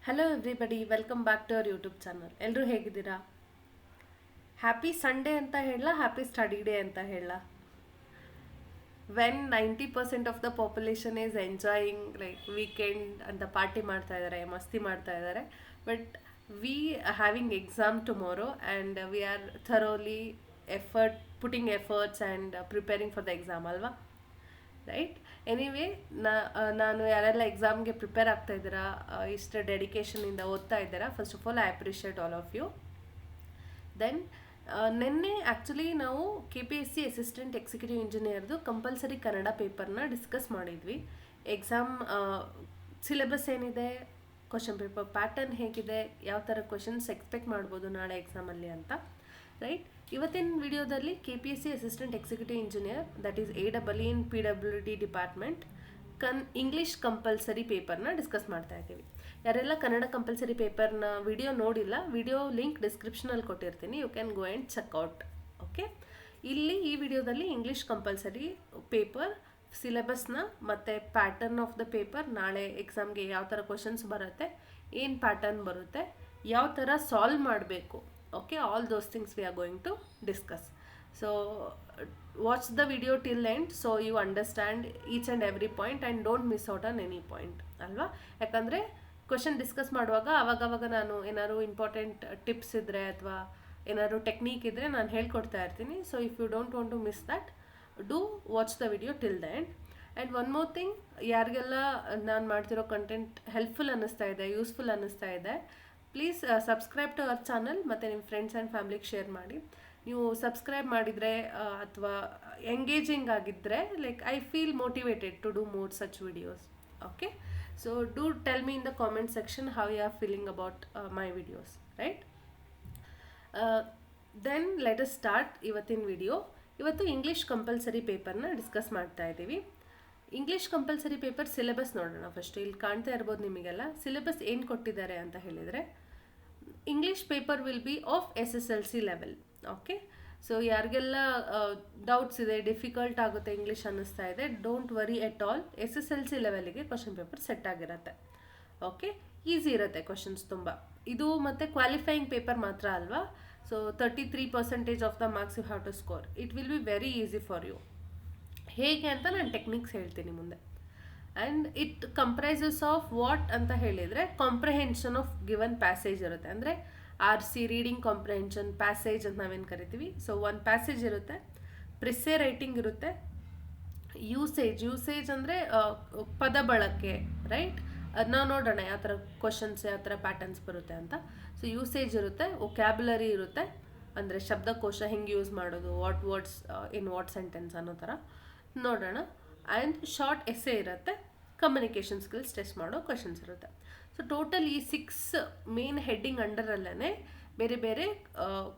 Hello everybody, welcome back to our YouTube channel. ಎಲ್ಲರೂ ಹೇಗಿದ್ದೀರಾ? Happy Sunday ಅಂತ ಹೇಳಲ್ಲ, ಹ್ಯಾಪಿ ಸ್ಟಡಿ ಡೇ ಅಂತ ಹೇಳಲ್ಲ. When 90% of the population is enjoying like weekend ಅಂತ ಪಾರ್ಟಿ ಮಾಡ್ತಾ ಇದ್ದಾರೆ, ಮಸ್ತಿ ಮಾಡ್ತಾ ಇದ್ದಾರೆ. But we having exam tomorrow and we are thoroughly putting efforts and preparing for the exam ಅಲ್ವಾ? ರೈಟ್. ಎನಿವೇ, ನಾನು ಯಾರೆಲ್ಲ ಎಕ್ಸಾಮ್ಗೆ ಪ್ರಿಪೇರ್ ಆಗ್ತಾ ಇದ್ದೀರಾ, ಇಷ್ಟು ಡೆಡಿಕೇಶನಿಂದ ಓದ್ತಾ ಇದ್ದೀರಾ, first of all I appreciate all of you. Then ನಿನ್ನೆ ಆ್ಯಕ್ಚುಲಿ ನಾವು KPSC ಅಸಿಸ್ಟೆಂಟ್ ಎಕ್ಸಿಕ್ಯೂಟಿವ್ ಇಂಜಿನಿಯರ್ದು ಕಂಪಲ್ಸರಿ ಕನ್ನಡ ಪೇಪರ್ನ ಡಿಸ್ಕಸ್ ಮಾಡಿದ್ವಿ. ಎಕ್ಸಾಮ್ ಸಿಲೆಬಸ್ ಏನಿದೆ, ಕ್ವಶನ್ ಪೇಪರ್ ಪ್ಯಾಟರ್ನ್ ಹೇಗಿದೆ, ಯಾವ ಥರ ಕ್ವಶನ್ಸ್ ಎಕ್ಸ್ಪೆಕ್ಟ್ ಮಾಡ್ಬೋದು ನಾಳೆ ಎಕ್ಸಾಮಲ್ಲಿ ಅಂತ. ರೈಟ್. ಇವತ್ತಿನ ವಿಡಿಯೋದಲ್ಲಿ KPSC assistant executive engineer, that is AEE in PWD department English compulsory ಪೇಪರ್ನ ಡಿಸ್ಕಸ್ ಮಾಡ್ತಾ ಇದ್ದೀವಿ. ಯಾರೆಲ್ಲ ಕನ್ನಡ ಕಂಪಲ್ಸರಿ ಪೇಪರ್ನ ವಿಡಿಯೋ ನೋಡಿಲ್ಲ, ವಿಡಿಯೋ ಲಿಂಕ್ ಡಿಸ್ಕ್ರಿಪ್ಷನಲ್ಲಿ ಕೊಟ್ಟಿರ್ತೀನಿ, you can go and check out. Okay. ಇಲ್ಲಿ ಈ ವಿಡಿಯೋದಲ್ಲಿ ಇಂಗ್ಲೀಷ್ ಕಂಪಲ್ಸರಿ ಪೇಪರ್ ಸಿಲೆಬಸ್ನ ಮತ್ತು ಪ್ಯಾಟರ್ನ್ ಆಫ್ ದ ಪೇಪರ್, ನಾಳೆ ಎಕ್ಸಾಮ್ಗೆ ಯಾವ ಥರ ಕ್ವಶನ್ಸ್ ಬರುತ್ತೆ, ಏನು ಪ್ಯಾಟರ್ನ್ ಬರುತ್ತೆ, ಯಾವ ಥರ ಸಾಲ್ವ್ ಮಾಡಬೇಕು, okay, all those things we are going to discuss. So watch the video till end so you understand each and every point and don't miss out on any point ಅಲ್ವಾ? ಯಾಕಂದರೆ question discuss ಮಾಡುವಾಗ ಅವಾಗವಾಗ ನಾನು ಏನಾದ್ರು important tips ಇದ್ದರೆ ಅಥವಾ ಏನಾದ್ರು technique ಇದ್ದರೆ ನಾನು ಹೇಳ್ಕೊಡ್ತಾ ಇರ್ತೀನಿ. So if you don't want to miss that, do watch the video till the end. And one more thing, ಯಾರಿಗೆಲ್ಲ ನಾನು ಮಾಡ್ತಿರೋ ಕಂಟೆಂಟ್ ಹೆಲ್ಪ್ಫುಲ್ ಅನ್ನಿಸ್ತಾ ಇದೆ, ಯೂಸ್ಫುಲ್ ಅನ್ನಿಸ್ತಾ ಇದೆ, please subscribe to our channel ಮತ್ತು ನಿಮ್ಮ ಫ್ರೆಂಡ್ಸ್ ಆ್ಯಂಡ್ ಫ್ಯಾಮಿಲಿಗೆ ಶೇರ್ ಮಾಡಿ. ನೀವು ಸಬ್ಸ್ಕ್ರೈಬ್ ಮಾಡಿದರೆ ಅಥವಾ ಎಂಗೇಜಿಂಗ್ ಆಗಿದ್ದರೆ, like I feel motivated to do more such videos. Okay. So do tell me in the comment section how you are feeling about my videos, right? Then let us start ಇವತ್ತಿನ video. ಇವತ್ತು English compulsory ಪೇಪರ್ನ discuss ಮಾಡ್ತಾ ಇದ್ದೀವಿ. English compulsory paper syllabus ನೋಡೋಣ first. ಇಲ್ಲಿ ಕಾಣ್ತಾ ಇರ್ಬೋದು ನಿಮಗೆಲ್ಲ ಸಿಲೆಬಸ್ ಏನು ಕೊಟ್ಟಿದ್ದಾರೆ ಅಂತ ಹೇಳಿದರೆ, English paper will be of SSLC level. Okay. So ಯಾರಿಗೆಲ್ಲ ಡೌಟ್ಸ್ ಇದೆ, ಡಿಫಿಕಲ್ಟ್ ಆಗುತ್ತೆ ಇಂಗ್ಲೀಷ್ ಅನ್ನಿಸ್ತಾ ಇದೆ, don't worry at all. SSLC ಲೆವೆಲಿಗೆ ಕ್ವಶನ್ ಪೇಪರ್ ಸೆಟ್ ಆಗಿರುತ್ತೆ. ಓಕೆ. ಈಸಿ ಇರುತ್ತೆ ಕ್ವಶನ್ಸ್ ತುಂಬ. ಇದು ಮತ್ತು ಕ್ವಾಲಿಫೈಯಿಂಗ್ ಪೇಪರ್ ಮಾತ್ರ ಅಲ್ವಾ? So 33% of the marks you have to score. It will be very easy for you. ಹೇಗೆ ಅಂತ ನಾನು ಟೆಕ್ನಿಕ್ಸ್ ಹೇಳ್ತೀನಿ ಮುಂದೆ. And it comprises of what ಅಂತ ಹೇಳಿದರೆ, ಕಾಂಪ್ರಹೆನ್ಷನ್ ಆಫ್ ಗಿವನ್ ಪ್ಯಾಸೇಜ್ ಇರುತ್ತೆ. ಅಂದರೆ RC ರೀಡಿಂಗ್ ಕಾಂಪ್ರಹೆನ್ಷನ್, ಪ್ಯಾಸೇಜ್ ಅಂತ ನಾವೇನು ಕರಿತೀವಿ. ಸೊ ಒಂದು ಪ್ಯಾಸೇಜ್ ಇರುತ್ತೆ, ಪ್ರಿಸೆ ರೈಟಿಂಗ್ ಇರುತ್ತೆ, ಯೂಸೇಜ್ ಅಂದರೆ ಪದ ಬಳಕೆ, ರೈಟ್? ನಾವು ನೋಡೋಣ ಯಾವ ಥರ ಕ್ವಶನ್ಸ್, ಯಾವ ಥರ ಪ್ಯಾಟರ್ನ್ಸ್ ಬರುತ್ತೆ ಅಂತ. ಸೊ ಯೂಸೇಜ್ ಇರುತ್ತೆ, ವೊಕ್ಯಾಬ್ಯುಲರಿ ಇರುತ್ತೆ, ಅಂದರೆ ಶಬ್ದಕೋಶ ಹೆಂಗೆ ಯೂಸ್ ಮಾಡೋದು, what words in what sentence ಅನ್ನೋ ಥರ ನೋಡೋಣ. ಆ್ಯಂಡ್ ಶಾರ್ಟ್ ಎಸ್ಸೆ ಇರುತ್ತೆ, ಕಮ್ಯುನಿಕೇಷನ್ ಸ್ಕಿಲ್ಸ್ ಟೆಸ್ಟ್ ಮಾಡೋ ಕ್ವಶನ್ಸ್ ಇರುತ್ತೆ. ಸೊ ಟೋಟಲ್ ಈ 6 ಮೇನ್ ಹೆಡ್ಡಿಂಗ್ ಅಂಡರಲ್ಲೇ ಬೇರೆ ಬೇರೆ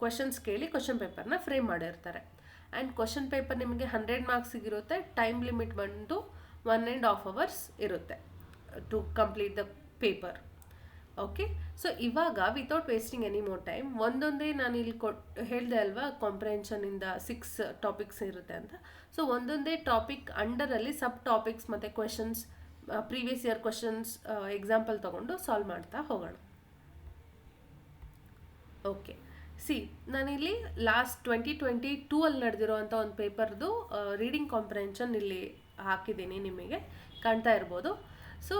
ಕ್ವಶನ್ಸ್ ಕೇಳಿ ಕ್ವಶನ್ ಪೇಪರ್ನ ಫ್ರೇಮ್ ಮಾಡಿರ್ತಾರೆ. ಆ್ಯಂಡ್ ಕ್ವಶನ್ ಪೇಪರ್ ನಿಮಗೆ 100 ಮಾರ್ಕ್ಸಿಗಿರುತ್ತೆ. ಟೈಮ್ ಲಿಮಿಟ್ ಬಂದು 1.5 hours ಇರುತ್ತೆ to complete the paper. Okay. So ಇವಾಗ without wasting any more time, ಒಂದೊಂದೇ ನಾನು ಇಲ್ಲಿ ಹೇಳಿದೆ ಅಲ್ವಾ, ಕಾಂಪ್ರಹೆನ್ಷನಿಂದ 6 ಟಾಪಿಕ್ಸ್ ಇರುತ್ತೆ ಅಂತ. ಸೊ ಒಂದೊಂದೇ ಟಾಪಿಕ್ ಅಂಡರಲ್ಲಿ ಸಬ್ ಟಾಪಿಕ್ಸ್ ಮತ್ತು questions, previous year questions example ತೊಗೊಂಡು ಸಾಲ್ವ್ ಮಾಡ್ತಾ ಹೋಗೋಣ. ಓಕೆ. ನಾನಿಲ್ಲಿ ಲಾಸ್ಟ್ 2022 ಅಲ್ಲಿ ನಡೆದಿರೋವಂಥ ಒಂದು ಪೇಪರ್ದು ರೀಡಿಂಗ್ ಕಾಂಪ್ರಹೆನ್ಷನ್ ಇಲ್ಲಿ ಹಾಕಿದ್ದೀನಿ, ನಿಮಗೆ ಕಾಣ್ತಾ ಇರ್ಬೋದು. ಸೊ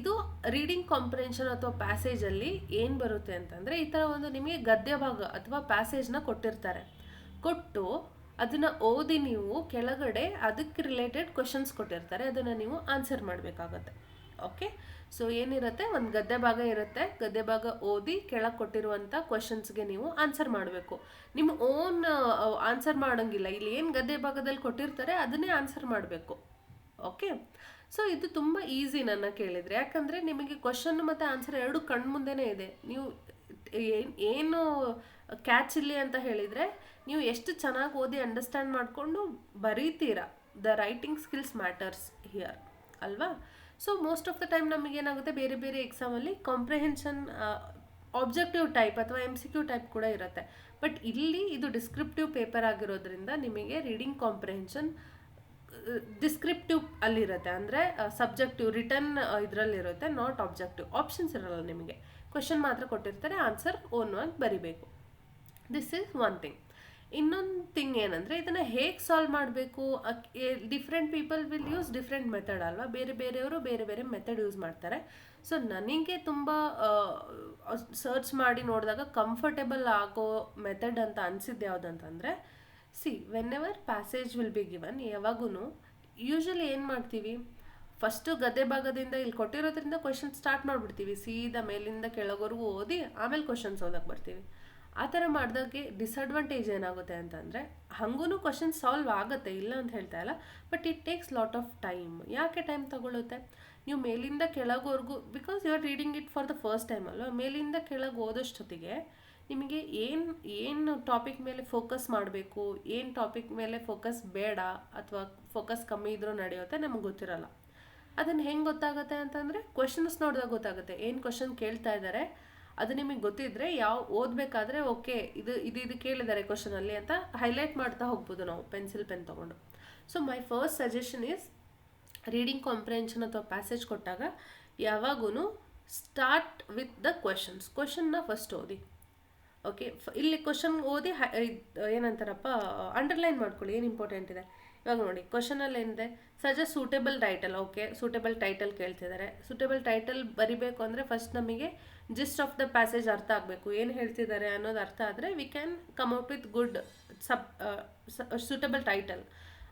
ಇದು ರೀಡಿಂಗ್ ಕಾಂಪ್ರಹೆನ್ಷನ್ ಅಥವಾ ಪ್ಯಾಸೇಜಲ್ಲಿ ಏನು ಬರುತ್ತೆ ಅಂತಂದರೆ, ಈ ಥರ ಒಂದು ನಿಮಗೆ ಗದ್ಯ ಭಾಗ ಅಥವಾ ಪ್ಯಾಸೇಜ್ನ ಕೊಟ್ಟು ಅದನ್ನು ಓದಿ ನೀವು ಕೆಳಗಡೆ ಅದಕ್ಕೆ ರಿಲೇಟೆಡ್ ಕ್ವೆಶನ್ಸ್ ಕೊಟ್ಟಿರ್ತಾರೆ, ಅದನ್ನು ನೀವು ಆನ್ಸರ್ ಮಾಡಬೇಕಾಗತ್ತೆ. ಓಕೆ. ಸೊ ಏನಿರುತ್ತೆ, ಒಂದು ಗದ್ಯ ಭಾಗ ಇರುತ್ತೆ, ಗದ್ಯ ಭಾಗ ಓದಿ ಕೆಳಗೆ ಕೊಟ್ಟಿರುವಂಥ ಕ್ವೆಶನ್ಸ್ಗೆ ನೀವು ಆನ್ಸರ್ ಮಾಡಬೇಕು. ನಿಮ್ಮ ಓನ್ ಆನ್ಸರ್ ಮಾಡೋಂಗಿಲ್ಲ, ಇಲ್ಲಿ ಏನು ಗದ್ಯ ಭಾಗದಲ್ಲಿ ಕೊಟ್ಟಿರ್ತಾರೆ ಅದನ್ನೇ ಆನ್ಸರ್ ಮಾಡಬೇಕು. ಓಕೆ. ಸೊ ಇದು ತುಂಬ ಈಸಿ ನನ್ನ ಕೇಳಿದರೆ, ಯಾಕಂದರೆ ನಿಮಗೆ ಕ್ವಶನ್ ಮತ್ತು ಆನ್ಸರ್ ಎರಡು ಕಣ್ಮುಂದೆನೇ ಇದೆ. ನೀವು ಏನು ಕ್ಯಾಚ್ ಇಲ್ಲಿ ಅಂತ ಹೇಳಿದರೆ, ನೀವು ಎಷ್ಟು ಚೆನ್ನಾಗಿ ಓದಿ ಅಂಡರ್ಸ್ಟ್ಯಾಂಡ್ ಮಾಡಿಕೊಂಡು ಬರೀತೀರಾ, the writing skills matters here ಅಲ್ವಾ? So most of the time ನಮಗೇನಾಗುತ್ತೆ, ಬೇರೆ ಬೇರೆ ಎಕ್ಸಾಮಲ್ಲಿ ಕಾಂಪ್ರಹೆನ್ಷನ್ ಆಬ್ಜೆಕ್ಟಿವ್ ಟೈಪ್ ಅಥವಾ MCQ ಟೈಪ್ ಕೂಡ ಇರುತ್ತೆ. ಬಟ್ ಇಲ್ಲಿ ಇದು ಡಿಸ್ಕ್ರಿಪ್ಟಿವ್ ಪೇಪರ್ ಆಗಿರೋದ್ರಿಂದ ನಿಮಗೆ ರೀಡಿಂಗ್ ಕಾಂಪ್ರಹೆನ್ಷನ್ ಡಿಸ್ಕ್ರಿಪ್ಟಿವ್ ಅಲ್ಲಿರುತ್ತೆ, ಅಂದರೆ ಸಬ್ಜೆಕ್ಟಿವ್ ರಿಟರ್ನ್ ಇದರಲ್ಲಿರುತ್ತೆ, ನಾಟ್ ಆಬ್ಜೆಕ್ಟಿವ್. ಆಪ್ಷನ್ಸ್ ಇರಲ್ಲ ನಿಮಗೆ, ಕ್ವೆಶನ್ ಮಾತ್ರ ಕೊಟ್ಟಿರ್ತಾರೆ, ಆನ್ಸರ್ ಓನ್ ಆಗಿ ಬರಿಬೇಕು. This is one thing. ಇನ್ನೊಂದು ಥಿಂಗ್ ಏನಂದರೆ, ಇದನ್ನು ಹೇಗೆ ಸಾಲ್ವ್ ಮಾಡಬೇಕು, different people will use different method ಅಲ್ವಾ, ಬೇರೆ ಬೇರೆಯವರು ಬೇರೆ ಬೇರೆ ಮೆಥಡ್ ಯೂಸ್ ಮಾಡ್ತಾರೆ. ಸೊ ನನಗೆ ತುಂಬ ಸರ್ಚ್ ಮಾಡಿ ನೋಡಿದಾಗ ಕಂಫರ್ಟೇಬಲ್ ಆಗೋ ಮೆಥಡ್ ಅಂತ ಅನಿಸಿದ್ದು ಯಾವುದಂತಂದರೆ, whenever passage will be given, ಯಾವಾಗೂ ಯೂಶಲಿ ಏನು ಮಾಡ್ತೀವಿ, ಫಸ್ಟು ಗದ್ದೆ ಭಾಗದಿಂದ ಇಲ್ಲಿ ಕೊಟ್ಟಿರೋದ್ರಿಂದ ಕ್ವೆಶನ್ ಸ್ಟಾರ್ಟ್ ಮಾಡಿಬಿಡ್ತೀವಿ, ಸೀದಾ ಮೇಲಿಂದ ಕೆಳಗೋರ್ಗೂ ಓದಿ ಆಮೇಲೆ ಕ್ವೆಶನ್ಸ್ ಓದಕ್ಕೆ ಬರ್ತೀವಿ. ಆ ಥರ ಮಾಡಿದಾಗೆ ಡಿಸಡ್ವಾಂಟೇಜ್ ಏನಾಗುತ್ತೆ ಅಂತಂದರೆ, ಹಾಗೂ ಕ್ವೆಶನ್ ಸಾಲ್ವ್ ಆಗುತ್ತೆ, ಇಲ್ಲ ಅಂತ ಹೇಳ್ತಾ ಇಲ್ಲ, but it takes lot of time. ಯಾಕೆ ಟೈಮ್ ತಗೊಳುತ್ತೆ? ನೀವು ಮೇಲಿಂದ ಕೆಳಗೋರ್ಗೂ, because you are reading it for the first time ಅಲ್ವ, ಮೇಲಿಂದ ಕೆಳಗೆ ಓದೋಷ್ಟೊತ್ತಿಗೆ ನಿಮಗೆ ಏನು ಟಾಪಿಕ್ ಮೇಲೆ ಫೋಕಸ್ ಮಾಡಬೇಕು, ಏನು ಟಾಪಿಕ್ ಮೇಲೆ ಫೋಕಸ್ ಬೇಡ, ಅಥವಾ ಫೋಕಸ್ ಕಮ್ಮಿ ಇದ್ರೂ ನಡೆಯುತ್ತೆ, ನಮಗೆ ಗೊತ್ತಿರಲ್ಲ. ಅದನ್ನು ಹೆಂಗೆ ಗೊತ್ತಾಗುತ್ತೆ ಅಂತಂದರೆ, ಕ್ವೆಶನ್ಸ್ ನೋಡಿದಾಗ ಗೊತ್ತಾಗುತ್ತೆ, ಏನು ಕ್ವೆಶನ್ ಕೇಳ್ತಾ ಇದ್ದಾರೆ ಅದು ನಿಮಗೆ ಗೊತ್ತಿದ್ದರೆ ಓದಬೇಕಾದ್ರೆ ಓಕೆ ಇದು ಕೇಳಿದ್ದಾರೆ ಕ್ವೆಶನಲ್ಲಿ ಅಂತ ಹೈಲೈಟ್ ಮಾಡ್ತಾ ಹೋಗ್ಬೋದು ನಾವು ಪೆನ್ಸಿಲ್ ಪೆನ್ ತೊಗೊಂಡು. So my first suggestion is, reading comprehension ಅಥವಾ ಪ್ಯಾಸೇಜ್ ಕೊಟ್ಟಾಗ ಯಾವಾಗೂ ಸ್ಟಾರ್ಟ್ ವಿತ್ ದ ಕ್ವೆಶನ್ನ ಫಸ್ಟ್ ಓದಿ. ಓಕೆ, ಇಲ್ಲಿ ಕ್ವೆಶನ್ ಓದಿ ಏನಂತಾರಪ್ಪ ಅಂಡರ್ಲೈನ್ ಮಾಡ್ಕೊಳ್ಳಿ, ಏನು ಇಂಪಾರ್ಟೆಂಟ್ ಇದೆ. ಇವಾಗ ನೋಡಿ, ಕ್ವೆಶನಲ್ಲಿ ಏನಿದೆ, suggest suitable title. Okay, suitable title ಕೇಳ್ತಿದ್ದಾರೆ. ಸೂಟೇಬಲ್ ಟೈಟಲ್ ಬರಿಬೇಕು ಅಂದರೆ ಫಸ್ಟ್ ನಮಗೆ ಜಿಸ್ಟ್ ಆಫ್ ದ ಪ್ಯಾಸೇಜ್ ಅರ್ಥ ಆಗಬೇಕು, ಏನು ಹೇಳ್ತಿದ್ದಾರೆ ಅನ್ನೋದು ಅರ್ಥ ಆದರೆ we can come out with good suitable title.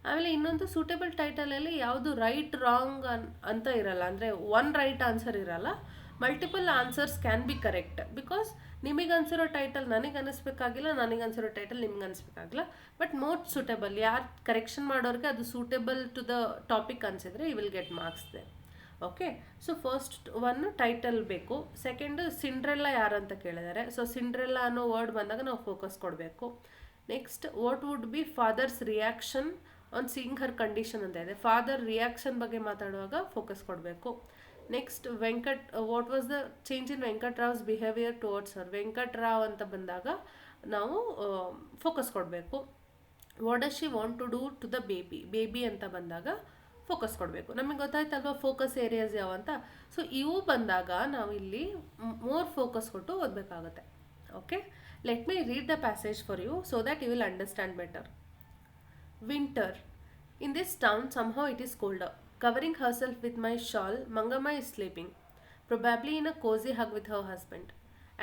ಆಮೇಲೆ ಇನ್ನೊಂದು, ಸೂಟೇಬಲ್ ಟೈಟಲಲ್ಲಿ ಯಾವುದು ರೈಟ್ ರಾಂಗ್ ಅಂತ ಇರಲ್ಲ, ಅಂದರೆ ಒನ್ ರೈಟ್ ಆನ್ಸರ್ ಇರಲ್ಲ, multiple answers can be correct. Because ನಿಮಗೆ ಅನಿಸಿರೋ ಟೈಟಲ್ ನನಗೆ ಅನಿಸ್ಬೇಕಾಗಿಲ್ಲ, ನನಗೆ ಅನಿಸಿರೋ ಟೈಟಲ್ ನಿಮ್ಗೆ ಅನಿಸ್ಬೇಕಾಗಿಲ್ಲ, ಬಟ್ ಮೋಸ್ಟ್ ಸೂಟೇಬಲ್, ಯಾರು ಕರೆಕ್ಷನ್ ಮಾಡೋರಿಗೆ ಅದು ಸೂಟೇಬಲ್ ಟು ದ ಟಾಪಿಕ್ ಅನಿಸಿದ್ರೆ you will get marks there. Okay, so first one title ಬೇಕು. ಸೆಕೆಂಡು ಸಿಂಡ್ರೆಲ್ಲಾ ಯಾರು ಅಂತ ಕೇಳಿದ್ದಾರೆ. ಸೊ ಸಿಂಡ್ರೆಲ್ಲಾ ಅನ್ನೋ ವರ್ಡ್ ಬಂದಾಗ ನಾವು ಫೋಕಸ್ ಕೊಡಬೇಕು. Next, what would be father's reaction on seeing her condition ಅಂತ ಇದೆ. ಫಾದರ್ ರಿಯಾಕ್ಷನ್ ಬಗ್ಗೆ ಮಾತಾಡುವಾಗ ಫೋಕಸ್ ಕೊಡಬೇಕು. Next, what was the change in Venkatrao's behaviour towards her. Venkatrao ಅಂತ ಬಂದಾಗ ನಾವು ಫೋಕಸ್ ಕೊಡಬೇಕು. What does she want to do to the baby ಅಂತ ಬಂದಾಗ ಫೋಕಸ್ ಕೊಡಬೇಕು. ನಮಗೆ ಗೊತ್ತಾಯ್ತಲ್ವಾ ಫೋಕಸ್ ಏರಿಯಾಸ್ ಯಾವ ಅಂತ. ಸೊ ಇವು ಬಂದಾಗ ನಾವು ಇಲ್ಲಿ ಮೋರ್ ಫೋಕಸ್ ಕೊಟ್ಟು ಓದಬೇಕಾಗುತ್ತೆ. Okay, let me read the passage for you so that you will understand better. Winter. In this town, somehow it is colder. Covering herself with my shawl, Mangamma is sleeping, probably in a cozy hug with her husband.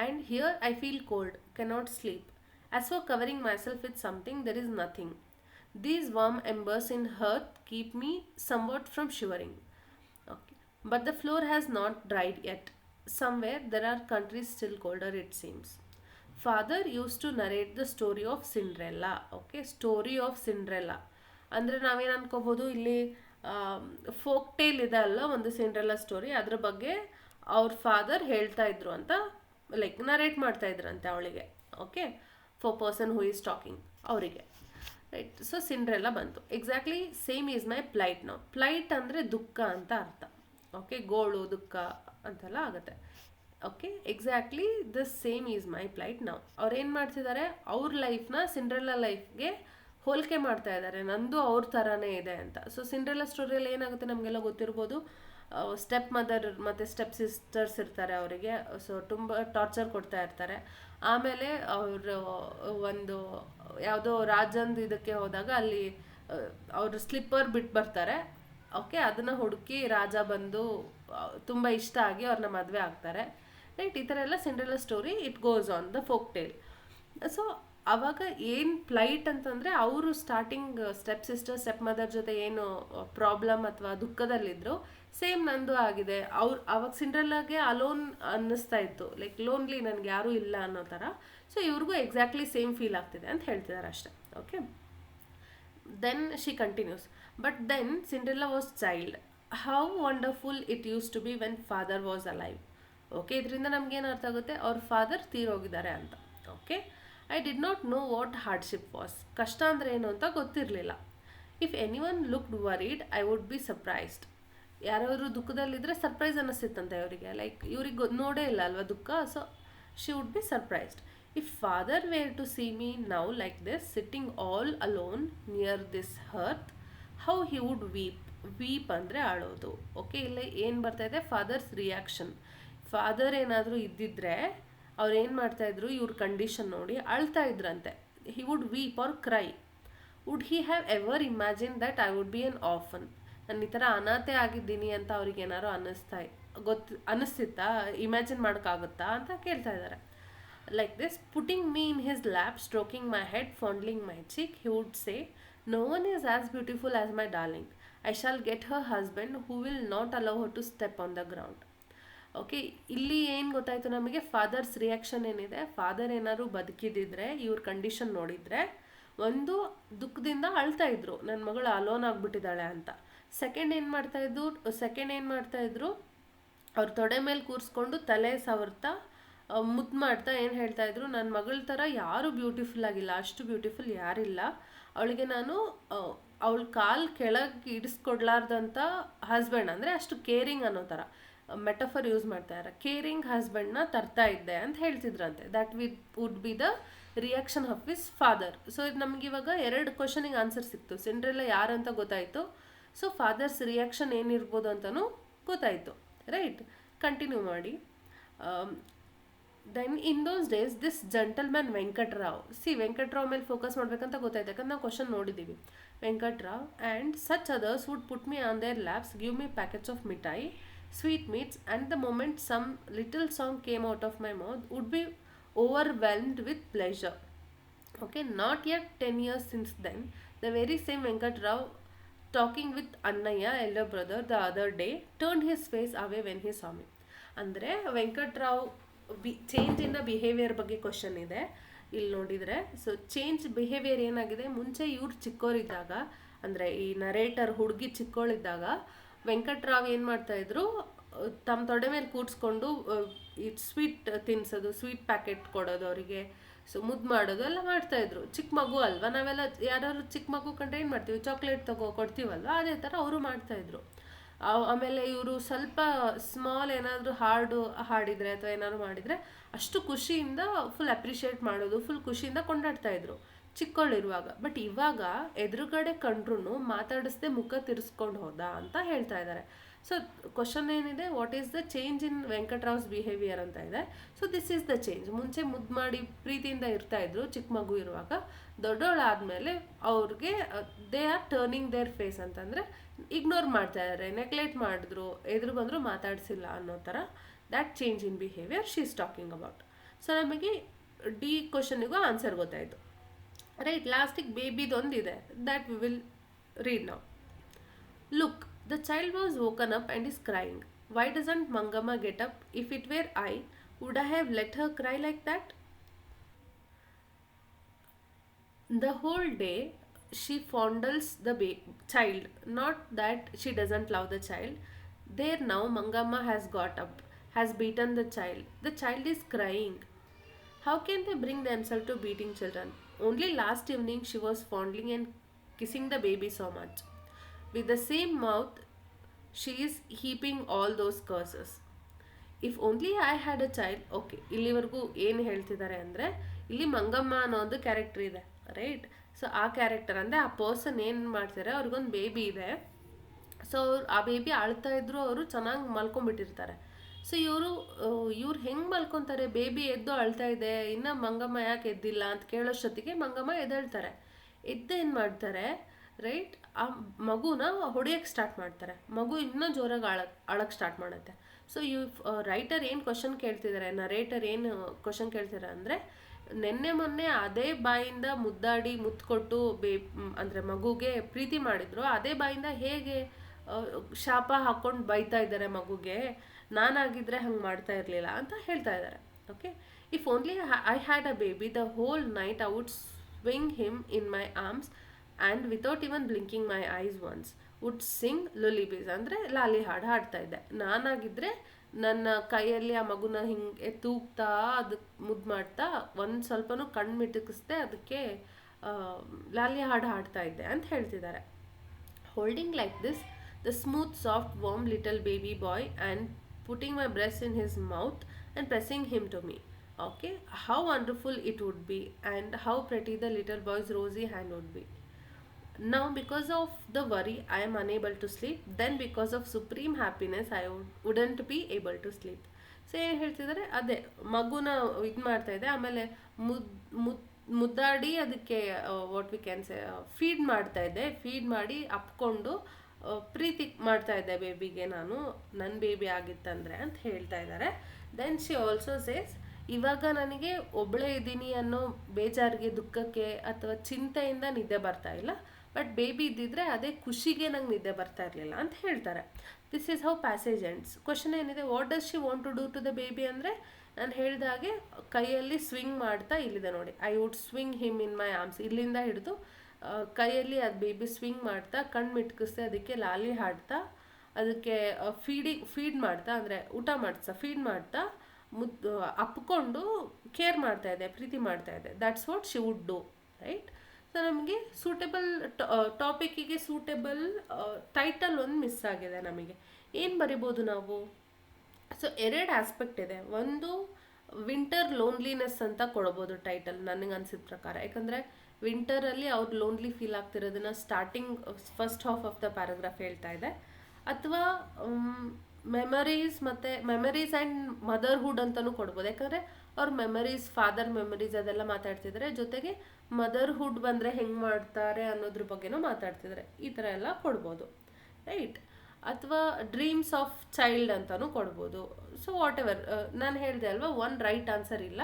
And here I feel cold, cannot sleep. As for covering myself with something, there is nothing. These warm embers in hearth keep me somewhat from shivering. Okay. But the floor has not dried yet. Somewhere there are countries still colder, it seems. Father used to narrate the story of Cinderella. Okay, story of Cinderella. ಅಂದರೆ ನಾವೇನು ಅನ್ಕೋಬೋದು, ಇಲ್ಲಿ folk tail ಇದೆ ಅಲ್ಲ, ಒಂದು Cinderella story, ಅದ್ರ ಬಗ್ಗೆ ಅವ್ರ father ಹೇಳ್ತಾ ಇದ್ರು ಅಂತ, ಲೈಕ್ ನರೇಟ್ ಮಾಡ್ತಾ ಇದ್ರಂತೆ ಅವಳಿಗೆ. Okay, for person who is talking ಅವರಿಗೆ, ರೈಟ್. ಸೊ ಸಿಂಡ್ರೆಲ್ಲಾ ಬಂತು. Exactly same is my plight ನಾವು. ಪ್ಲೈಟ್ ಅಂದರೆ ದುಃಖ ಅಂತ ಅರ್ಥ. ಓಕೆ, ಗೋಳು ದುಃಖ ಅಂತೆಲ್ಲ ಆಗುತ್ತೆ. Okay, exactly the same is my plight ನಾವು. ಅವ್ರು ಏನು ಮಾಡ್ತಿದ್ದಾರೆ, ಅವ್ರ ಲೈಫ್ನ ಸಿಂಡ್ರೆಲ್ಲಾ ಲೈಫ್ಗೆ ಹೋಲಿಕೆ ಮಾಡ್ತಾ ಇದ್ದಾರೆ, ನಂದು ಅವ್ರ ಥರನೇ ಇದೆ ಅಂತ. ಸೊ ಸಿಂಡ್ರೆಲ್ಲಾ ಸ್ಟೋರಿಯಲ್ಲಿ ಏನಾಗುತ್ತೆ ನಮಗೆಲ್ಲ ಗೊತ್ತಿರ್ಬೋದು, ಸ್ಟೆಪ್ ಮದರ್ ಮತ್ತು ಸ್ಟೆಪ್ ಸಿಸ್ಟರ್ಸ್ ಇರ್ತಾರೆ ಅವರಿಗೆ. ಸೊ ತುಂಬ ಟಾರ್ಚರ್ ಕೊಡ್ತಾ ಇರ್ತಾರೆ. ಆಮೇಲೆ ಅವರು ಒಂದು ಯಾವುದೋ ರಾಜಂದು ಇದಕ್ಕೆ ಹೋದಾಗ ಅಲ್ಲಿ ಅವರು ಸ್ಲಿಪ್ಪರ್ ಬಿಟ್ಟು ಬರ್ತಾರೆ. ಓಕೆ, ಅದನ್ನು ಹುಡುಕಿ ರಾಜ ಬಂದು ತುಂಬ ಇಷ್ಟ ಆಗಿ ಅವ್ರನ್ನ ಮದುವೆ ಆಗ್ತಾರೆ, ರೈಟ್. ಈ ಥರ ಎಲ್ಲ Cinderella story it goes on the folk tale. So ಆವಾಗ ಏನು ಪ್ಲೈಟ್ ಅಂತಂದರೆ, ಅವರು starting step sister step mother ಜೊತೆ ಏನು ಪ್ರಾಬ್ಲಮ್ ಅಥವಾ ದುಃಖದಲ್ಲಿದ್ದರು, ಸೇಮ್ ನಂದು ಆಗಿದೆ. ಆವಾಗ ಸಿಂಡ್ರೆಲ್ಲಾಗೆ ಅಲೋನ್ ಅನ್ನಿಸ್ತಾ ಇತ್ತು, ಲೈಕ್ ಲೋನ್ಲಿ, ನನಗೆ ಯಾರೂ ಇಲ್ಲ ಅನ್ನೋ ಥರ. ಸೊ ಇವ್ರಿಗೂ ಎಕ್ಸಾಕ್ಟ್ಲಿ ಸೇಮ್ ಫೀಲ್ ಆಗ್ತಿದೆ ಅಂತ ಹೇಳ್ತಿದ್ದಾರೆ ಅಷ್ಟೇ. Okay, then she continues. But then Cinderella was child. How wonderful it used to be when father was alive. Okay, ಇದರಿಂದ ನಮಗೇನು ಅರ್ಥ ಆಗುತ್ತೆ, ಅವ್ರ ಫಾದರ್ ತೀರೋಗಿದ್ದಾರೆ ಅಂತ. Okay, I did not know what hardship was. ಕಷ್ಟ ಅಂದರೆ ಏನು ಅಂತ ಗೊತ್ತಿರಲಿಲ್ಲ. If anyone looked worried I would be surprised. ಯಾರಾದರೂ ದುಃಖದಲ್ಲಿದ್ದರೆ ಸರ್ಪ್ರೈಸ್ ಅನ್ನಿಸ್ತಿತ್ತಂತೆ ಅವರಿಗೆ, ಲೈಕ್ ಇವ್ರಿಗೆ ನೋಡೇ ಇಲ್ಲ ಅಲ್ವಾ ದುಃಖ. So she would be surprised. If father were to see me now like this, sitting all alone near this hearth, how he would weep ಅಂದರೆ ಅಳೋದು. ಓಕೆ, ಇಲ್ಲ ಏನು ಬರ್ತಾ ಇದೆ, ಫಾದರ್ಸ್ ರಿಯಾಕ್ಷನ್. ಫಾದರ್ ಏನಾದರೂ ಇದ್ದಿದ್ರೆ ಅವ್ರು ಏನು ಮಾಡ್ತಾಯಿದ್ರು, ಇವ್ರ ಕಂಡೀಷನ್ ನೋಡಿ ಅಳ್ತಾ ಇದ್ರಂತೆ. He would weep or cry. Would he have ever imagine that I would be an orphan. ನಾನು ಈ ಥರ ಅನಾಥೆ ಆಗಿದ್ದೀನಿ ಅಂತ ಅವ್ರಿಗೆ ಏನಾರು ಅನ್ನಿಸ್ತಿತ್ತಾ, ಇಮ್ಯಾಜಿನ್ ಮಾಡೋಕ್ಕಾಗುತ್ತಾ ಅಂತ ಕೇಳ್ತಾ ಇದ್ದಾರೆ. Like this, putting me in his lap, stroking my head, fondling my cheek, he would say, no one is as beautiful as my darling. I shall get her husband who will not allow her to step on the ground. Okay, ಇಲ್ಲಿ ಏನು ಗೊತ್ತಾಯಿತು ನಮಗೆ, fathers reaction ಏನಿದೆ, father ಏನಾದ್ರು ಬದುಕಿದಿದ್ರೆ ಇವ್ರ condition ನೋಡಿದರೆ, ಒಂದು ದುಃಖದಿಂದ ಅಳ್ತಾ ಇದ್ರು, ನನ್ನ ಮಗಳು ಅಲೋನ್ ಆಗಿಬಿಟ್ಟಿದ್ದಾಳೆ ಅಂತ. ಸೆಕೆಂಡ್ ಏನು ಮಾಡ್ತಾಯಿದ್ರು, ಅವ್ರ ತೊಡೆ ಮೇಲೆ ಕೂರಿಸ್ಕೊಂಡು ತಲೆ ಸವರ್ತಾ ಮುದ್ದು ಮಾಡ್ತಾ ಏನು ಹೇಳ್ತಾಯಿದ್ರು, ನನ್ನ ಮಗಳ ಥರ ಯಾರೂ ಬ್ಯೂಟಿಫುಲ್ ಆಗಿಲ್ಲ, ಅಷ್ಟು ಬ್ಯೂಟಿಫುಲ್ ಯಾರಿಲ್ಲ, ಅವಳಿಗೆ ನಾನು ಅವಳ ಕಾಲು ಕೆಳಗೆ ಇಡಿಸ್ಕೊಡ್ಲಾರ್ದಂಥ ಹಸ್ಬೆಂಡ್, ಅಂದರೆ ಅಷ್ಟು ಕೇರಿಂಗ್ ಅನ್ನೋ ಥರ ಮೆಟಫರ್ ಯೂಸ್ ಮಾಡ್ತಾರೆ, ಕೇರಿಂಗ್ ಹಸ್ಬೆಂಡ್ನ ತರ್ತಾ ಇದ್ದೆ ಅಂತ ಹೇಳ್ತಿದ್ರಂತೆ. That would be the reaction of his father. So ಇದು ನಮ್ಗೆ ಇವಾಗ 2 ಕ್ವಶನಿಗೆ ಆನ್ಸರ್ ಸಿಕ್ತು. ಸಿಂಡ್ರೆಲ್ಲ ಯಾರಂತ ಗೊತ್ತಾಯಿತು, ಸೊ ಫಾದರ್ಸ್ ರಿಯಾಕ್ಷನ್ ಏನಿರ್ಬೋದು ಅಂತಲೂ ಗೊತ್ತಾಯಿತು. ರೈಟ್, ಕಂಟಿನ್ಯೂ ಮಾಡಿ. Then in those days this gentleman Venkatrao, Venkatrao ಮೇಲೆ ಫೋಕಸ್ ಮಾಡಬೇಕಂತ ಗೊತ್ತಾಯ್ತು, ಯಾಕಂದ್ರೆ ನಾವು ಕ್ವಶನ್ ನೋಡಿದ್ದೀವಿ. Venkatrao and such others would put me on their laps, give me packets of mithai, sweetmeats, and the moment some little song came out of my mouth would be overwhelmed with pleasure. Okay, not yet 10 years since then, the very same Venkat Rao, talking with Annaya, elder brother, the other day, turned his face away when he saw me. ಅಂದರೆ Venkatrao change in the behaviour ಬಗ್ಗೆ question ಇದೆ ಇಲ್ಲಿ ನೋಡಿದರೆ. So change behaviour ಏನಾಗಿದೆ, ಮುಂಚೆ ಇವ್ರು ಚಿಕ್ಕವರಿದ್ದಾಗ, ಅಂದರೆ ಈ ನರೇಟರ್ ಹುಡುಗಿ ಚಿಕ್ಕವಳಿದ್ದಾಗ ವೆಂಕಟ್ರಾವ್ ಏನು ಮಾಡ್ತಾಯಿದ್ರು, ತಮ್ಮ ತೊಡೆ ಮೇಲೆ ಕೂಡಿಸ್ಕೊಂಡು ಸ್ವೀಟ್ ತಿನ್ನಿಸೋದು, ಸ್ವೀಟ್ ಪ್ಯಾಕೆಟ್ ಕೊಡೋದು ಅವರಿಗೆ, ಸೊ ಮುದ್ದು ಮಾಡೋದು ಎಲ್ಲ ಮಾಡ್ತಾಯಿದ್ರು. ಚಿಕ್ಕ ಮಗು ಅಲ್ವಾ, ನಾವೆಲ್ಲ ಯಾರಾದ್ರು ಚಿಕ್ಕ ಮಗು ಕಂಡ್ರೆ ಏನು ಮಾಡ್ತೀವಿ, ಚಾಕ್ಲೇಟ್ ಕೊಡ್ತೀವಲ್ವ, ಅದೇ ಥರ ಅವರು ಮಾಡ್ತಾಯಿದ್ರು. ಆಮೇಲೆ ಇವರು ಸ್ವಲ್ಪ ಸ್ಮಾಲ್ ಏನಾದರೂ ಹಾಡಿದರೆ ಅಥವಾ ಏನಾದ್ರು ಮಾಡಿದರೆ ಅಷ್ಟು ಖುಷಿಯಿಂದ ಫುಲ್ ಅಪ್ರಿಷಿಯೇಟ್ ಮಾಡೋದು, ಫುಲ್ ಖುಷಿಯಿಂದ ಕೊಂಡಾಡ್ತಾಯಿದ್ರು ಚಿಕ್ಕವಳಿರುವಾಗ. ಬಟ್ ಇವಾಗ ಎದುರುಗಡೆ ಕಂಡ್ರೂ ಮಾತಾಡಿಸ್ದೆ ಮುಖ ತಿರ್ಸ್ಕೊಂಡು ಹೋದ ಅಂತ ಹೇಳ್ತಾ ಇದ್ದಾರೆ. ಸೊ ಕ್ವಶನ್ ಏನಿದೆ, what is the change in Venkatrao's behaviour ಅಂತ ಇದೆ. So this is the change. ಮುಂಚೆ ಮುದ್ದು ಮಾಡಿ ಪ್ರೀತಿಯಿಂದ ಇರ್ತಾಯಿದ್ರು ಚಿಕ್ಕ ಮಗು ಇರುವಾಗ, ದೊಡ್ಡವಳಾದಮೇಲೆ ಅವ್ರಿಗೆ they are turning their face ಅಂತಂದರೆ ಇಗ್ನೋರ್ ಮಾಡ್ತಾ ಇದ್ದಾರೆ, ನೆಗ್ಲೆಕ್ಟ್ ಮಾಡಿದ್ರು, ಎದುರು ಬಂದರೂ ಮಾತಾಡಿಸಿಲ್ಲ ಅನ್ನೋ ಥರ. That change in behaviour she is talking about. So ನಮಗೆ ಡಿ ಕ್ವಶನಿಗೂ ಆನ್ಸರ್ ಗೊತ್ತಾಯಿತು. ರೈಟ್, ಲಾಸ್ಟಿಗೆ ಬೇಬಿದೊಂದಿದೆ, that we will read now. Look, the child was woken up and is crying. Why doesn't Mangamma get up? If it were I, would I have let her cry like that? The whole day she fondles the child, not that she doesn't love the child. There now Mangamma has got up, has beaten the child. The child is crying. How can they bring themselves to beating children? Only last evening she was fondling and kissing the baby so much. With the same mouth she is heaping all those curses. If only I had a child. Okay, ಇಲ್ಲಿವರೆಗೂ ಏನು ಹೇಳ್ತಿದ್ದಾರೆ ಅಂದರೆ, ಇಲ್ಲಿ ಮಂಗಮ್ಮ ಅನ್ನೋ ಒಂದು character ಇದೆ, right. So ಆ character ಅಂದರೆ ಆ ಪರ್ಸನ್ ಏನು ಮಾಡ್ತಾರೆ, ಅವ್ರಿಗೊಂದು ಬೇಬಿ ಇದೆ. ಸೊ ಆ ಬೇಬಿ ಅಳ್ತಾ ಇದ್ರು, ಅವರು ಚೆನ್ನಾಗಿ ಮಲ್ಕೊಂಡ್ಬಿಟ್ಟಿರ್ತಾರೆ. ಸೊ ಇವ್ರು ಹೆಂಗೆ ಮಲ್ಕೊತಾರೆ, ಬೇಬಿ ಎದ್ದು ಅಳ್ತಾ ಇದೆ, ಇನ್ನು ಮಂಗಮ್ಮ ಯಾಕೆ ಎದ್ದಿಲ್ಲ ಅಂತ ಕೇಳೋಷ್ಟೊತ್ತಿಗೆ ಮಂಗಮ್ಮ ಎದ್ದೇಳ್ತಾರೆ. ಏನು ಮಾಡ್ತಾರೆ, ರೈಟ್, ಆ ಮಗುನ ಹೊಡೆಯೋಕ್ಕೆ ಸ್ಟಾರ್ಟ್ ಮಾಡ್ತಾರೆ. ಮಗು ಇನ್ನೂ ಜೋರಾಗಿ ಅಳಕ್ಕೆ ಸ್ಟಾರ್ಟ್ ಮಾಡುತ್ತೆ. ಸೊ ರೈಟರ್ ಏನು ಕ್ವಶನ್ ಕೇಳ್ತಿದ್ದಾರೆ, ನರೇಟರ್ ಏನು ಕ್ವಶನ್ ಕೇಳ್ತಿದ್ದಾರೆ ಅಂದರೆ, ಮೊನ್ನೆ ಅದೇ ಬಾಯಿಂದ ಮುದ್ದಾಡಿ ಮುತ್ತು ಅಂದರೆ ಮಗುಗೆ ಪ್ರೀತಿ ಮಾಡಿದ್ರು, ಅದೇ ಬಾಯಿಂದ ಹೇಗೆ ಶಾಪ ಹಾಕ್ಕೊಂಡು ಬೈತಾ ಇದ್ದಾರೆ ಮಗುಗೆ, ನಾನಾಗಿದ್ದರೆ ಹಂಗೆ ಮಾಡ್ತಾ ಇರಲಿಲ್ಲ ಅಂತ ಹೇಳ್ತಾ ಇದ್ದಾರೆ. Okay, if only I had a baby the whole night I would swing him in my arms and without even blinking my eyes once would sing lullabies. ಅಂದರೆ ಲಾಲಿ ಹಾಡು ಹಾಡ್ತಾ ಇದ್ದೆ. ನಾನಾಗಿದ್ದರೆ ನನ್ನ ಕೈಯಲ್ಲಿ ಆ ಮಗುನ ಹಿಂಗೆ ತೂಗ್ತಾ ಅದಕ್ಕೆ ಮುದ್ದು ಮಾಡ್ತಾ ಒಂದು ಸ್ವಲ್ಪನೂ ಕಣ್ಣು ಮಿಟುಕಿಸ್ದೆ ಅದಕ್ಕೆ ಲಾಲಿ ಹಾಡು ಹಾಡ್ತಾ ಇದ್ದೆ ಅಂತ ಹೇಳ್ತಿದ್ದಾರೆ. Holding like this the smooth soft warm little baby boy and putting my breast in his mouth and pressing him to me. Okay, how wonderful it would be and how pretty the little boy's rosy hand would be. Now because of the worry I am unable to sleep, then because of supreme happiness I wouldn't be able to sleep. So ಏನು ಹೇಳ್ತಿದ್ದಾರೆ, ಅದೇ ಮಗುನ ಇದು ಮಾಡ್ತಾ ಇದೆ, ಆಮೇಲೆ ಮುದ್ ಮುದ್ ಮುದ್ದಾಡಿ ಅದಕ್ಕೆ what we can say feed ಮಾಡ್ತಾ ಇದ್ದೆ, ಫೀಡ್ ಮಾಡಿ ಅಪ್ಕೊಂಡು ಪ್ರೀತಿ ಮಾಡ್ತಾ ಇದ್ದೆ ಬೇಬಿಗೆ, ನಾನು ನನ್ನ ಬೇಬಿ ಆಗಿತ್ತಂದರೆ ಅಂತ ಹೇಳ್ತಾ ಇದ್ದಾರೆ. ದೆನ್ ಶಿ ಆಲ್ಸೋ ಸೇಸ್, ಇವಾಗ ನನಗೆ ಒಬ್ಬಳೇ ಇದ್ದೀನಿ ಅನ್ನೋ ಬೇಜಾರಿಗೆ, ದುಃಖಕ್ಕೆ ಅಥವಾ ಚಿಂತೆಯಿಂದ ನಿದ್ದೆ ಬರ್ತಾ ಇಲ್ಲ, ಬಟ್ ಬೇಬಿ ಇದ್ದಿದ್ರೆ ಅದೇ ಖುಷಿಗೆ ನಂಗೆ ನಿದ್ದೆ ಬರ್ತಾ ಇರಲಿಲ್ಲ ಅಂತ ಹೇಳ್ತಾರೆ. This is how passage ends. Question ಏನಿದೆ, what does she want to do to the baby ಅಂದರೆ, ನಾನು ಹೇಳಿದಾಗೆ ಕೈಯಲ್ಲಿ ಸ್ವಿಂಗ್ ಮಾಡ್ತಾ, ಇಲ್ಲಿದೆ ನೋಡಿ, I would swing him in my arms, ಇಲ್ಲಿಂದ ಹಿಡಿದು ಕೈಯಲ್ಲಿ ಅದು ಬೇಬಿ ಸ್ವಿಂಗ್ ಮಾಡ್ತಾ, ಕಣ್ಣು ಮಿಟ್ಕಿಸ್ತಾ, ಅದಕ್ಕೆ ಲಾಲಿ ಹಾಡ್ತಾ, ಅದಕ್ಕೆ ಫೀಡ್ ಮಾಡ್ತಾ, ಅಂದರೆ ಊಟ ಮಾಡಿಸ್ತಾ, ಫೀಡ್ ಮಾಡ್ತಾ, ಅಪ್ಕೊಂಡು ಕೇರ್ ಮಾಡ್ತಾ ಇದೆ, ಪ್ರೀತಿ ಮಾಡ್ತಾ ಇದೆ. That's what she would do, right? So ನಮಗೆ ಸೂಟೇಬಲ್ ಟಾಪಿಕ್ಕಿಗೆ ಸೂಟೇಬಲ್ ಟೈಟಲ್ ಒಂದು ಮಿಸ್ ಆಗಿದೆ. ನಮಗೆ ಏನು ಬರಿಬೋದು ನಾವು? ಸೊ ಎರಡು ಆಸ್ಪೆಕ್ಟ್ ಇದೆ. ಒಂದು ವಿಂಟರ್ ಲೋನ್ಲಿನೆಸ್ ಅಂತ ಕೊಡ್ಬೋದು ಟೈಟಲ್, ನನಗೆ ಅನ್ಸಿದ ಪ್ರಕಾರ. ಯಾಕಂದರೆ ವಿಂಟರಲ್ಲಿ ಅವ್ರು ಲೋನ್ಲಿ ಫೀಲ್ ಆಗ್ತಿರೋದನ್ನ starting first half of the paragraph ಹೇಳ್ತಾ ಇದೆ. ಅಥವಾ ಮೆಮರೀಸ್ ಆ್ಯಂಡ್ ಮದರ್ಹುಡ್ ಅಂತಲೂ ಕೊಡ್ಬೋದು. ಯಾಕಂದರೆ ಅವ್ರ ಮೆಮರೀಸ್, ಫಾದರ್ ಮೆಮರೀಸ್ ಅದೆಲ್ಲ ಮಾತಾಡ್ತಿದ್ದಾರೆ, ಜೊತೆಗೆ ಮದರ್ಹುಡ್ ಬಂದರೆ ಹೆಂಗೆ ಮಾಡ್ತಾರೆ ಅನ್ನೋದ್ರ ಬಗ್ಗೆನೂ ಮಾತಾಡ್ತಿದ್ದಾರೆ. ಈ ಥರ ಎಲ್ಲ ಕೊಡ್ಬೋದು, ರೈಟ್? ಅಥವಾ ಡ್ರೀಮ್ಸ್ ಆಫ್ ಚೈಲ್ಡ್ ಅಂತಲೂ ಕೊಡ್ಬೋದು. ಸೊ ವಾಟ್ ಎವರ್, ನಾನು ಹೇಳಿದೆ ಅಲ್ವಾ, ಒನ್ ರೈಟ್ ಆನ್ಸರ್ ಇಲ್ಲ,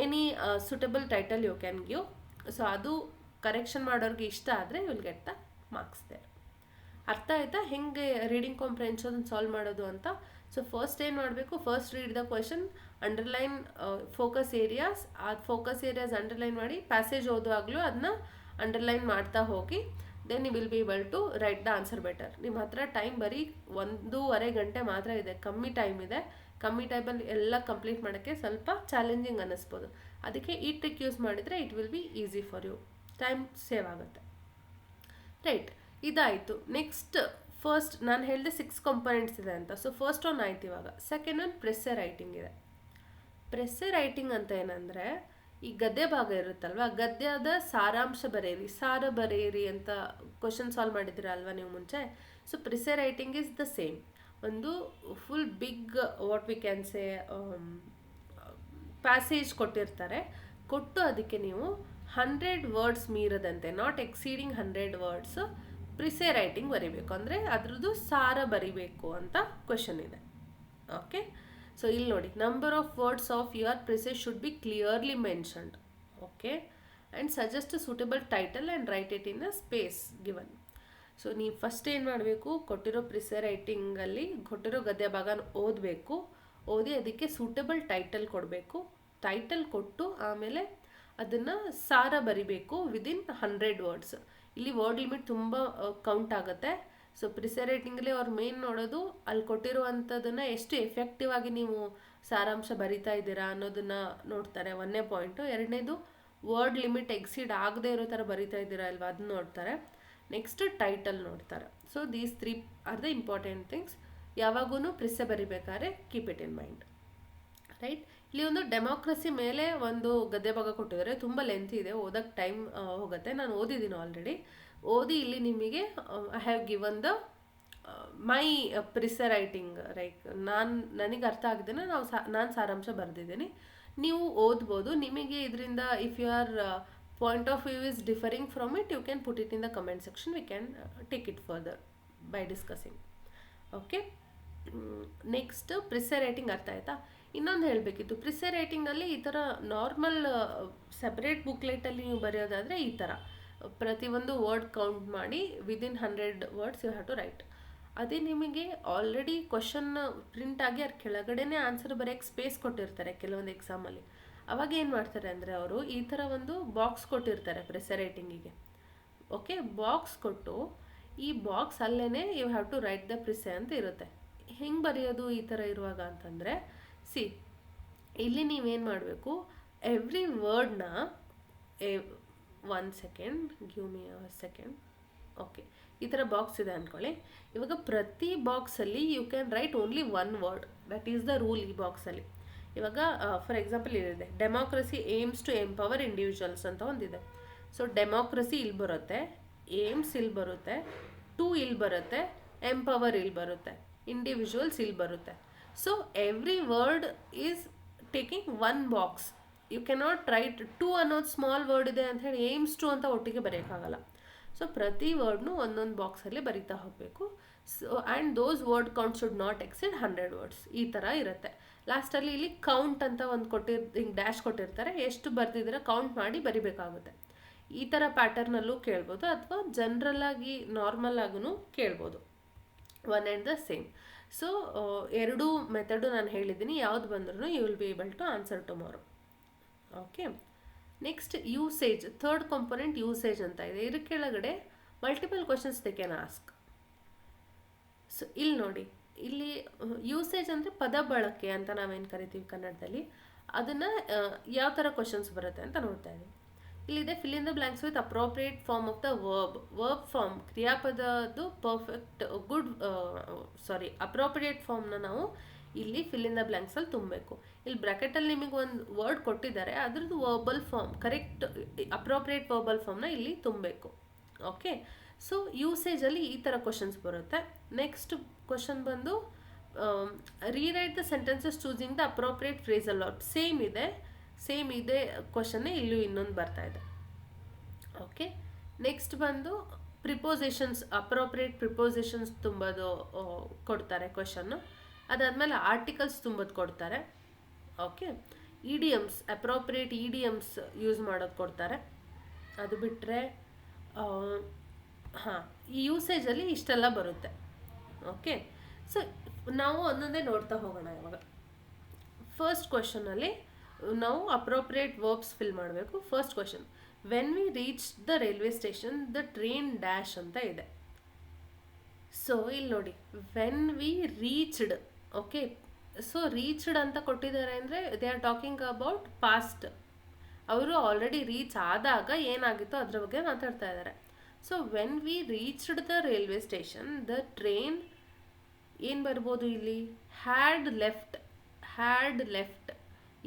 any suitable title you can give. So ಅದು ಕರೆಕ್ಷನ್ ಮಾಡೋರಿಗೆ ಇಷ್ಟ ಆದರೆ you will get the marks there. ಅರ್ಥ ಆಯ್ತಾ ಹೆಂಗೆ ರೀಡಿಂಗ್ ಕಾಂಪ್ರಿಹೆನ್ಷನ್ ಸಾಲ್ವ್ ಮಾಡೋದು ಅಂತ? ಸೊ ಫಸ್ಟ್ ಏನು ಮಾಡಬೇಕು, first read the question, underline focus areas, ಆ ಫೋಕಸ್ ಏರಿಯಾಸ್ ಅಂಡರ್ಲೈನ್ ಮಾಡಿ, ಪ್ಯಾಸೇಜ್ ಓದುವಾಗಲೂ ಅದನ್ನ ಅಂಡರ್ಲೈನ್ ಮಾಡ್ತಾ ಹೋಗಿ, then you will be able to write the answer better. ನಿಮ್ಮ ಹತ್ರ ಟೈಮ್ ಬರೀ 1.5 ಗಂಟೆ ಮಾತ್ರ ಇದೆ, ಕಮ್ಮಿ ಟೈಮ್ ಇದೆ. ಕಮ್ಮಿ ಟೈಮಲ್ಲಿ ಎಲ್ಲ ಕಂಪ್ಲೀಟ್ ಮಾಡೋಕ್ಕೆ ಸ್ವಲ್ಪ ಚಾಲೆಂಜಿಂಗ್ ಅನ್ನಿಸ್ಬೋದು. ಅದಕ್ಕೆ ಈ ಟ್ರಿಕ್ ಯೂಸ್ ಮಾಡಿದರೆ it will be easy for you, time save ಆಗುತ್ತೆ, ರೈಟ್? ಇದಾಯಿತು. ನೆಕ್ಸ್ಟ್ ಫಸ್ಟ್ ನಾನು ಹೇಳಿದೆ 6 ಕಾಂಪೊನೆಂಟ್ಸ್ ಇದೆ ಅಂತ. ಸೊ ಫಸ್ಟ್ ಒನ್ ಆಯ್ತು. ಇವಾಗ ಸೆಕೆಂಡ್ ಒನ್ ಪ್ರೆಸ್ಸೆ ರೈಟಿಂಗ್ ಇದೆ. ಪ್ರೆಸ್ಸೆ ರೈಟಿಂಗ್ ಅಂತ ಏನಂದರೆ, ಈ ಗದ್ಯ ಭಾಗ ಇರುತ್ತಲ್ವ, ಗದ್ಯದ ಸಾರಾಂಶ ಬರೆಯಿರಿ, ಸಾರ ಬರೆಯಿರಿ ಅಂತ ಕ್ವಶನ್ ಸಾಲ್ವ್ ಮಾಡಿದ್ದೀರ ಅಲ್ವಾ ನೀವು ಮುಂಚೆ. So precis writing is the same. ಒಂದು full big what we can say passage ಕೊಟ್ಟಿರ್ತಾರೆ, ಕೊಟ್ಟು ಅದಕ್ಕೆ ನೀವು 100 ವರ್ಡ್ಸ್ ಮೀರದಂತೆ, not exceeding 100 words precis writing ಬರಿಬೇಕು. ಅಂದರೆ ಅದ್ರದ್ದು ಸಾರ ಬರಿಬೇಕು ಅಂತ ಕ್ವೆಶನ್ ಇದೆ. ಓಕೆ, ಸೊ ಇಲ್ಲಿ ನೋಡಿ, number of words of your precis should be clearly mentioned. Okay, and suggest suitable title and write it in a space given. So ನೀವು ಫಸ್ಟ್ ಏನು ಮಾಡಬೇಕು, ಕೊಟ್ಟಿರೋ ಪ್ರಿಸೆ ರೈಟಿಂಗಲ್ಲಿ ಕೊಟ್ಟಿರೋ ಗದ್ಯ ಭಾಗ ಓದಬೇಕು. ಓದಿ ಅದಕ್ಕೆ ಸೂಟೇಬಲ್ ಟೈಟಲ್ ಕೊಡಬೇಕು. ಟೈಟಲ್ ಕೊಟ್ಟು ಆಮೇಲೆ ಅದನ್ನು ಸಾರ ಬರಿಬೇಕು ವಿದಿನ್ 100 ವರ್ಡ್ಸ್. ಇಲ್ಲಿ ವರ್ಡ್ ಲಿಮಿಟ್ ತುಂಬ ಕೌಂಟ್ ಆಗುತ್ತೆ. ಸೊ ಪ್ರಿಸೆ ರೈಟಿಂಗಲ್ಲಿ ಅವ್ರು ಮೇನ್ ನೋಡೋದು ಅಲ್ಲಿ ಕೊಟ್ಟಿರುವಂಥದ್ದನ್ನು ಎಷ್ಟು ಎಫೆಕ್ಟಿವ್ ಆಗಿ ನೀವು ಸಾರಾಂಶ ಬರಿತಾ ಇದ್ದೀರಾ ಅನ್ನೋದನ್ನು ನೋಡ್ತಾರೆ, 1ನೇ ಪಾಯಿಂಟು. 2ನೇದು ವರ್ಡ್ ಲಿಮಿಟ್ ಎಕ್ಸೀಡ್ ಆಗದೆ ಇರೋ ಥರ ಬರಿತಾ ಇದ್ದೀರಾ ಅಲ್ವಾ, ಅದನ್ನ ನೋಡ್ತಾರೆ. ನೆಕ್ಸ್ಟ್ ಟೈಟಲ್ ನೋಡ್ತಾರೆ. So these 3 are the important things. ಯಾವಾಗೂ ಪ್ರಿಸೆ ಬರಿಬೇಕಾದ್ರೆ keep it in mind, right? ಇಲ್ಲಿ ಒಂದು ಡೆಮೋಕ್ರಸಿ ಮೇಲೆ ಒಂದು ಗದ್ಯ ಭಾಗ ಕೊಟ್ಟಿದ್ದಾರೆ, ತುಂಬ ಲೆಂತ್ ಇದೆ, ಓದಕ್ಕೆ ಟೈಮ್ ಹೋಗುತ್ತೆ. ನಾನು ಓದಿದ್ದೀನಿ ಆಲ್ರೆಡಿ. ಓದಿ ಇಲ್ಲಿ ನಿಮಗೆ I have given the my precis writing, like ನನಗೆ ಅರ್ಥ ಆಗಿದ್ದೇನೆ, ನಾನು ಸಾರಾಂಶ ಬರೆದಿದ್ದೀನಿ. ನೀವು ಓದ್ಬೋದು. ನಿಮಗೆ ಇದರಿಂದ if you are point of view is differing from it, you can put it in the comment section. We can take it further by discussing. Okay, next precis writing ಅರ್ಥ ಆಯ್ತಾ? ಇನ್ನೊಂದು ಹೇಳಬೇಕಿತ್ತು, ಪ್ರಿಸೆ ರೈಟಿಂಗಲ್ಲಿ ಈ ಥರ ನಾರ್ಮಲ್ ಸಪ್ರೇಟ್ ಬುಕ್ಲೆಟಲ್ಲಿ ನೀವು ಬರೆಯೋದಾದರೆ ಈ ಥರ ಪ್ರತಿಯೊಂದು word count ಮಾಡಿ within 100 words you have to write. ಅದೇ ನಿಮಗೆ ಆಲ್ರೆಡಿ ಕ್ವಶನ್ ಪ್ರಿಂಟ್ ಆಗಿ ಅದ್ರ ಕೆಳಗಡೆನೇ ಆನ್ಸರ್ ಬರೆಯೋಕ್ಕೆ ಸ್ಪೇಸ್ ಕೊಟ್ಟಿರ್ತಾರೆ ಕೆಲವೊಂದು ಎಕ್ಸಾಮಲ್ಲಿ. ಅವಾಗ ಏನು ಮಾಡ್ತಾರೆ ಅಂದರೆ ಅವರು ಈ ಥರ ಒಂದು ಬಾಕ್ಸ್ ಕೊಟ್ಟಿರ್ತಾರೆ ಪ್ರಿಸೆ ರೈಟಿಂಗಿಗೆ. ಓಕೆ, ಬಾಕ್ಸ್ ಕೊಟ್ಟು ಈ ಬಾಕ್ಸ್ ಅಲ್ಲೇ you have to write the precis ಅಂತ ಇರುತ್ತೆ. ಹೆಂಗೆ ಬರೆಯೋದು ಈ ಥರ ಇರುವಾಗ ಅಂತಂದರೆ, ಸಿ ಇಲ್ಲಿ ನೀವೇನು ಮಾಡಬೇಕು, ಎವ್ರಿ ವರ್ಡ್ನ 1 second, give me a second. Okay, ಈ ಥರ ಬಾಕ್ಸ್ ಇದೆ ಅಂದ್ಕೊಳ್ಳಿ. ಇವಾಗ ಪ್ರತಿ ಬಾಕ್ಸಲ್ಲಿ you can write only 1 word. That is the rule ಈ ಬಾಕ್ಸಲ್ಲಿ. ಇವಾಗ ಫಾರ್ ಎಕ್ಸಾಂಪಲ್ ಇಲ್ಲಿದೆ, democracy aims to empower individuals ಅಂತ ಒಂದಿದೆ. ಸೊ ಡೆಮೋಕ್ರಸಿ ಇಲ್ಲಿ ಬರುತ್ತೆ, ಏಮ್ಸ್ ಇಲ್ಲಿ ಬರುತ್ತೆ, ಟು ಇಲ್ಲಿ ಬರುತ್ತೆ, ಎಂಪವರ್ ಇಲ್ಲಿ ಬರುತ್ತೆ, ಇಂಡಿವಿಜುವಲ್ಸ್ ಇಲ್ಲಿ ಬರುತ್ತೆ. So every word is taking one box. You cannot write to ಅನ್ನೋದು ಸ್ಮಾಲ್ ವರ್ಡ್ ಇದೆ ಅಂತ ಹೇಳಿ ಏಮ್ಸ್ ಟು ಅಂತ ಒಟ್ಟಿಗೆ ಬರೆಯೋಕ್ಕಾಗಲ್ಲ. ಸೊ ಪ್ರತಿ ವರ್ಡ್ನು ಒಂದೊಂದು ಬಾಕ್ಸಲ್ಲಿ ಬರಿತಾ ಹೋಗಬೇಕು. So and those word count should not exceed 100 words. ಈ ಥರ ಇರುತ್ತೆ. ಲಾಸ್ಟಲ್ಲಿ ಇಲ್ಲಿ ಕೌಂಟ್ ಅಂತ ಒಂದು ಹಿಂಗೆ ಡ್ಯಾಶ್ ಕೊಟ್ಟಿರ್ತಾರೆ, ಎಷ್ಟು ಬರ್ತಿದ್ರೆ ಕೌಂಟ್ ಮಾಡಿ ಬರಿಬೇಕಾಗುತ್ತೆ. ಈ ಥರ ಪ್ಯಾಟರ್ನಲ್ಲೂ ಕೇಳ್ಬೋದು, ಅಥವಾ ಜನರಲ್ಲಾಗಿ ನಾರ್ಮಲ್ ಆಗೂ ಕೇಳ್ಬೋದು. One and the same. So ಎರಡೂ ಮೆಥಡು ನಾನು ಹೇಳಿದ್ದೀನಿ. ಯಾವ್ದು ಬಂದ್ರೂ you will be able to answer tomorrow. Okay, next usage. Third component usage ಅಂತ ಇದೆ. ಇದ್ರ ಕೆಳಗಡೆ multiple questions they can ask. So ಇಲ್ಲಿ ನೋಡಿ, ಇಲ್ಲಿ ಯೂಸೇಜ್ ಅಂದರೆ ಪದ ಬಳಕೆ ಅಂತ ನಾವೇನು ಕರಿತೀವಿ ಕನ್ನಡದಲ್ಲಿ, ಅದನ್ನು ಯಾವ ಥರ ಕ್ವಶನ್ಸ್ ಬರುತ್ತೆ ಅಂತ ನೋಡ್ತಾ ಇದ್ದೀವಿ. ಇಲ್ಲಿದೆ fill in the blanks with appropriate form of the verb form. ಕ್ರಿಯಾಪದದ್ದು ಪರ್ಫೆಕ್ಟ್ ಅಪ್ರೋಪ್ರಿಯೇಟ್ ಫಾರ್ಮ್ನ ನಾವು ಇಲ್ಲಿ ಫಿಲ್ ಇನ್ ದ ಬ್ಲ್ಯಾಂಕ್ಸಲ್ಲಿ ತುಂಬಬೇಕು. ಇಲ್ಲಿ ಬ್ರ್ಯಾಕೆಟಲ್ಲಿ ನಿಮಗೆ ಒಂದು ವರ್ಡ್ ಕೊಟ್ಟಿದ್ದಾರೆ, ಅದ್ರದ್ದು verbal form, correct appropriate verbal ಫಾರ್ಮ್ನ ಇಲ್ಲಿ ತುಂಬಬೇಕು. ಓಕೆ, ಸೊ ಯೂಸೇಜಲ್ಲಿ ಈ ಥರ ಕ್ವಶನ್ಸ್ ಬರುತ್ತೆ. ನೆಕ್ಸ್ಟ್ ಕ್ವಶನ್ ಬಂದು rewrite the sentences choosing the appropriate phrasal verb. Same ಇದೆ ಕ್ವಶನ್ನೇ ಇಲ್ಲೂ ಇನ್ನೊಂದು ಬರ್ತಾ ಇದೆ. ಓಕೆ, ನೆಕ್ಸ್ಟ್ ಬಂದು ಪ್ರಿಪೋಸಿಷನ್ಸ್, ಅಪ್ರೋಪ್ರಿಯೇಟ್ ಪ್ರಿಪೋಸಿಷನ್ಸ್ ತುಂಬೋದು ಕೊಡ್ತಾರೆ ಕ್ವಶನ್ನು. ಅದಾದಮೇಲೆ ಆರ್ಟಿಕಲ್ಸ್ ತುಂಬೋದು ಕೊಡ್ತಾರೆ. Okay, idioms, appropriate idioms use ಮಾಡೋದು ಕೊಡ್ತಾರೆ. ಅದು ಬಿಟ್ಟರೆ ಈ ಯೂಸೇಜಲ್ಲಿ ಇಷ್ಟೆಲ್ಲ ಬರುತ್ತೆ. ಓಕೆ, ಸೊ ನಾವು ಒಂದೊಂದೇ ನೋಡ್ತಾ ಹೋಗೋಣ ಇವಾಗ. ಫಸ್ಟ್ ಕ್ವಶನಲ್ಲಿ ನಾವು ಅಪ್ರೋಪ್ರಿಯೇಟ್ ವರ್ಬ್ಸ್ ಫಿಲ್ ಮಾಡಬೇಕು. First question, when we reach the railway station the train dash ಅಂತ ಇದೆ. ಸೊ ಇಲ್ಲಿ ನೋಡಿ, when we reached. Okay, so reached ಅಂತ ಕೊಟ್ಟಿದ್ದಾರೆ ಅಂದರೆ they are talking about past. ಅವರು ಆಲ್ರೆಡಿ ರೀಚ್ ಆದಾಗ ಏನಾಗಿತ್ತೋ ಅದ್ರ ಬಗ್ಗೆ ಮಾತಾಡ್ತಾ ಇದ್ದಾರೆ. So when we reached the railway station the train ಏನು ಬರ್ಬೋದು ಇಲ್ಲಿ, ಹ್ಯಾಡ್ ಲೆಫ್ಟ್.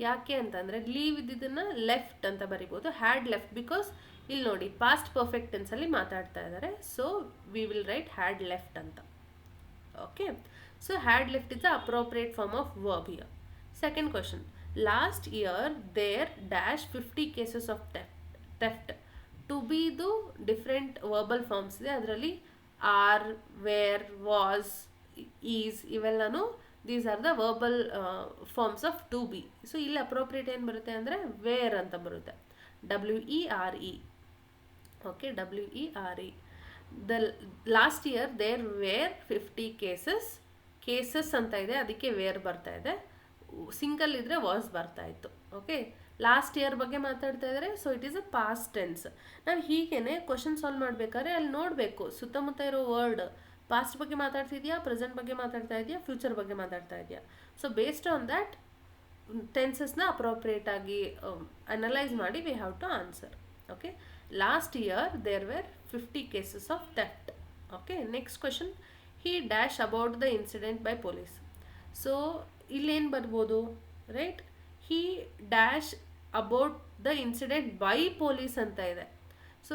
ಯಾಕೆ ಅಂತಂದರೆ ಲೀವ್ ಇದ್ದಿದ್ದನ್ನು ಲೆಫ್ಟ್ ಅಂತ ಬರಿಬೋದು, ಹ್ಯಾಡ್ ಲೆಫ್ಟ್, ಬಿಕಾಸ್ ಇಲ್ಲಿ ನೋಡಿ ಪಾಸ್ಟ್ ಪರ್ಫೆಕ್ಟ್ ಟೆನ್ಸಲ್ಲಿ ಮಾತಾಡ್ತಾ ಇದ್ದಾರೆ. So we will write had left ಅಂತ. Okay, so had left is the appropriate form of verb here. Second question, last year there dash 50 cases of theft. To ಬಿದು different verbal forms ಇದೆ. ಅದರಲ್ಲಿ are, were, was, is ಇವೆಲ್ಲನೂ these are the verbal forms of to be. So ಇಲ್ಲಿ appropriate ಏನು ಬರುತ್ತೆ ಅಂದರೆ were ಅಂತ ಬರುತ್ತೆ, WERE. Okay, WERE. The last year there were 50 cases ಅಂತ ಇದೆ, ಅದಕ್ಕೆ ವೇರ್ ಬರ್ತಾ ಇದೆ. ಸಿಂಗಲ್ ಇದ್ರೆ ವಾಸ್ ಬರ್ತಾ ಇತ್ತು. ಓಕೆ, ಲಾಸ್ಟ್ ಇಯರ್ ಬಗ್ಗೆ ಮಾತಾಡ್ತಾ ಇದ್ದಾರೆ. So it is a past tense. ನಾವು ಹೀಗೇನೆ ಕ್ವಶನ್ ಸಾಲ್ವ್ ಮಾಡಬೇಕಾದ್ರೆ ಅಲ್ಲಿ ನೋಡಬೇಕು ಸುತ್ತಮುತ್ತ ಇರೋ ವರ್ಡ್ ಪಾಸ್ಟ್ ಬಗ್ಗೆ ಮಾತಾಡ್ತಿದ್ಯಾ, ಪ್ರೆಸೆಂಟ್ ಬಗ್ಗೆ ಮಾತಾಡ್ತಾ ಇದೆಯಾ, ಫ್ಯೂಚರ್ ಬಗ್ಗೆ ಮಾತಾಡ್ತಾ ಇದೆಯಾ. ಸೊ ಬೇಸ್ಡ್ ಆನ್ ದ್ಯಾಟ್ ಟೆನ್ಸಸ್ನ ಅಪ್ರೋಪ್ರಿಯೇಟ್ ಆಗಿ ಅನಲೈಸ್ ಮಾಡಿ we have to answer. Okay, last year there were 50 cases of theft. Okay, next question, he dash about the incident by police. So ಇಲ್ಲೇನು ಬರ್ಬೋದು, right, he dash about the incident by police ಅಂತ ಇದೆ. So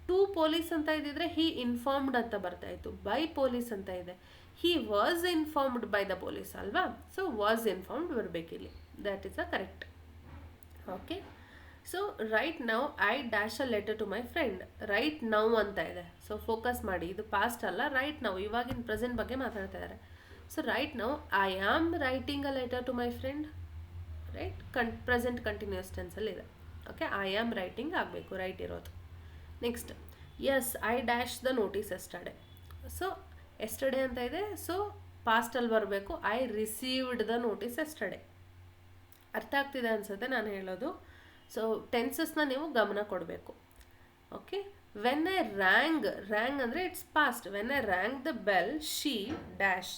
to police ಅಂತ ಇದ್ದಿದ್ರೆ ಹಿ informed ಅಂತ ಬರ್ತಾ ಇತ್ತು, by police ಅಂತ ಇದೆ, he was informed by the police ಅಲ್ವಾ. ಸೊ ವಾಸ್ ಇನ್ಫಾರ್ಮ್ಡ್ ಬರಬೇಕಿಲ್ಲಿ, that is a correct. Okay, so right now I dash a letter to my friend. Right now ಅಂತ ಇದೆ. ಸೊ ಫೋಕಸ್ ಮಾಡಿ, ಇದು ಪಾಸ್ಟ್ ಅಲ್ಲ, right now, ಇವಾಗಿನ present ಬಗ್ಗೆ ಮಾತಾಡ್ತಾ ಇದ್ದಾರೆ. So right now I am writing a letter to my friend. Right, present continuous ಟೆನ್ಸಲ್ಲಿ ಇದೆ. ಓಕೆ, ಐ ಆಮ್ ರೈಟಿಂಗ್ ಆಗಬೇಕು, ರೈಟ್ ಇರೋದು. Next, yes I dash the notice yesterday. So yesterday ಅಂತ ಇದೆ, ಸೊ ಪಾಸ್ಟಲ್ಲಿ ಬರಬೇಕು, I received the notice yesterday. ಅರ್ಥ ಆಗ್ತಿದೆ ಅನ್ಸುತ್ತೆ ನಾನು ಹೇಳೋದು. ಸೊ ಟೆನ್ಸಸ್ನ ನೀವು ಗಮನ ಕೊಡಬೇಕು. ಓಕೆ, ವೆನ್ ಐ ರ್ಯಾಂಗ್ ಅಂದರೆ it's past. When I rang the bell she dash.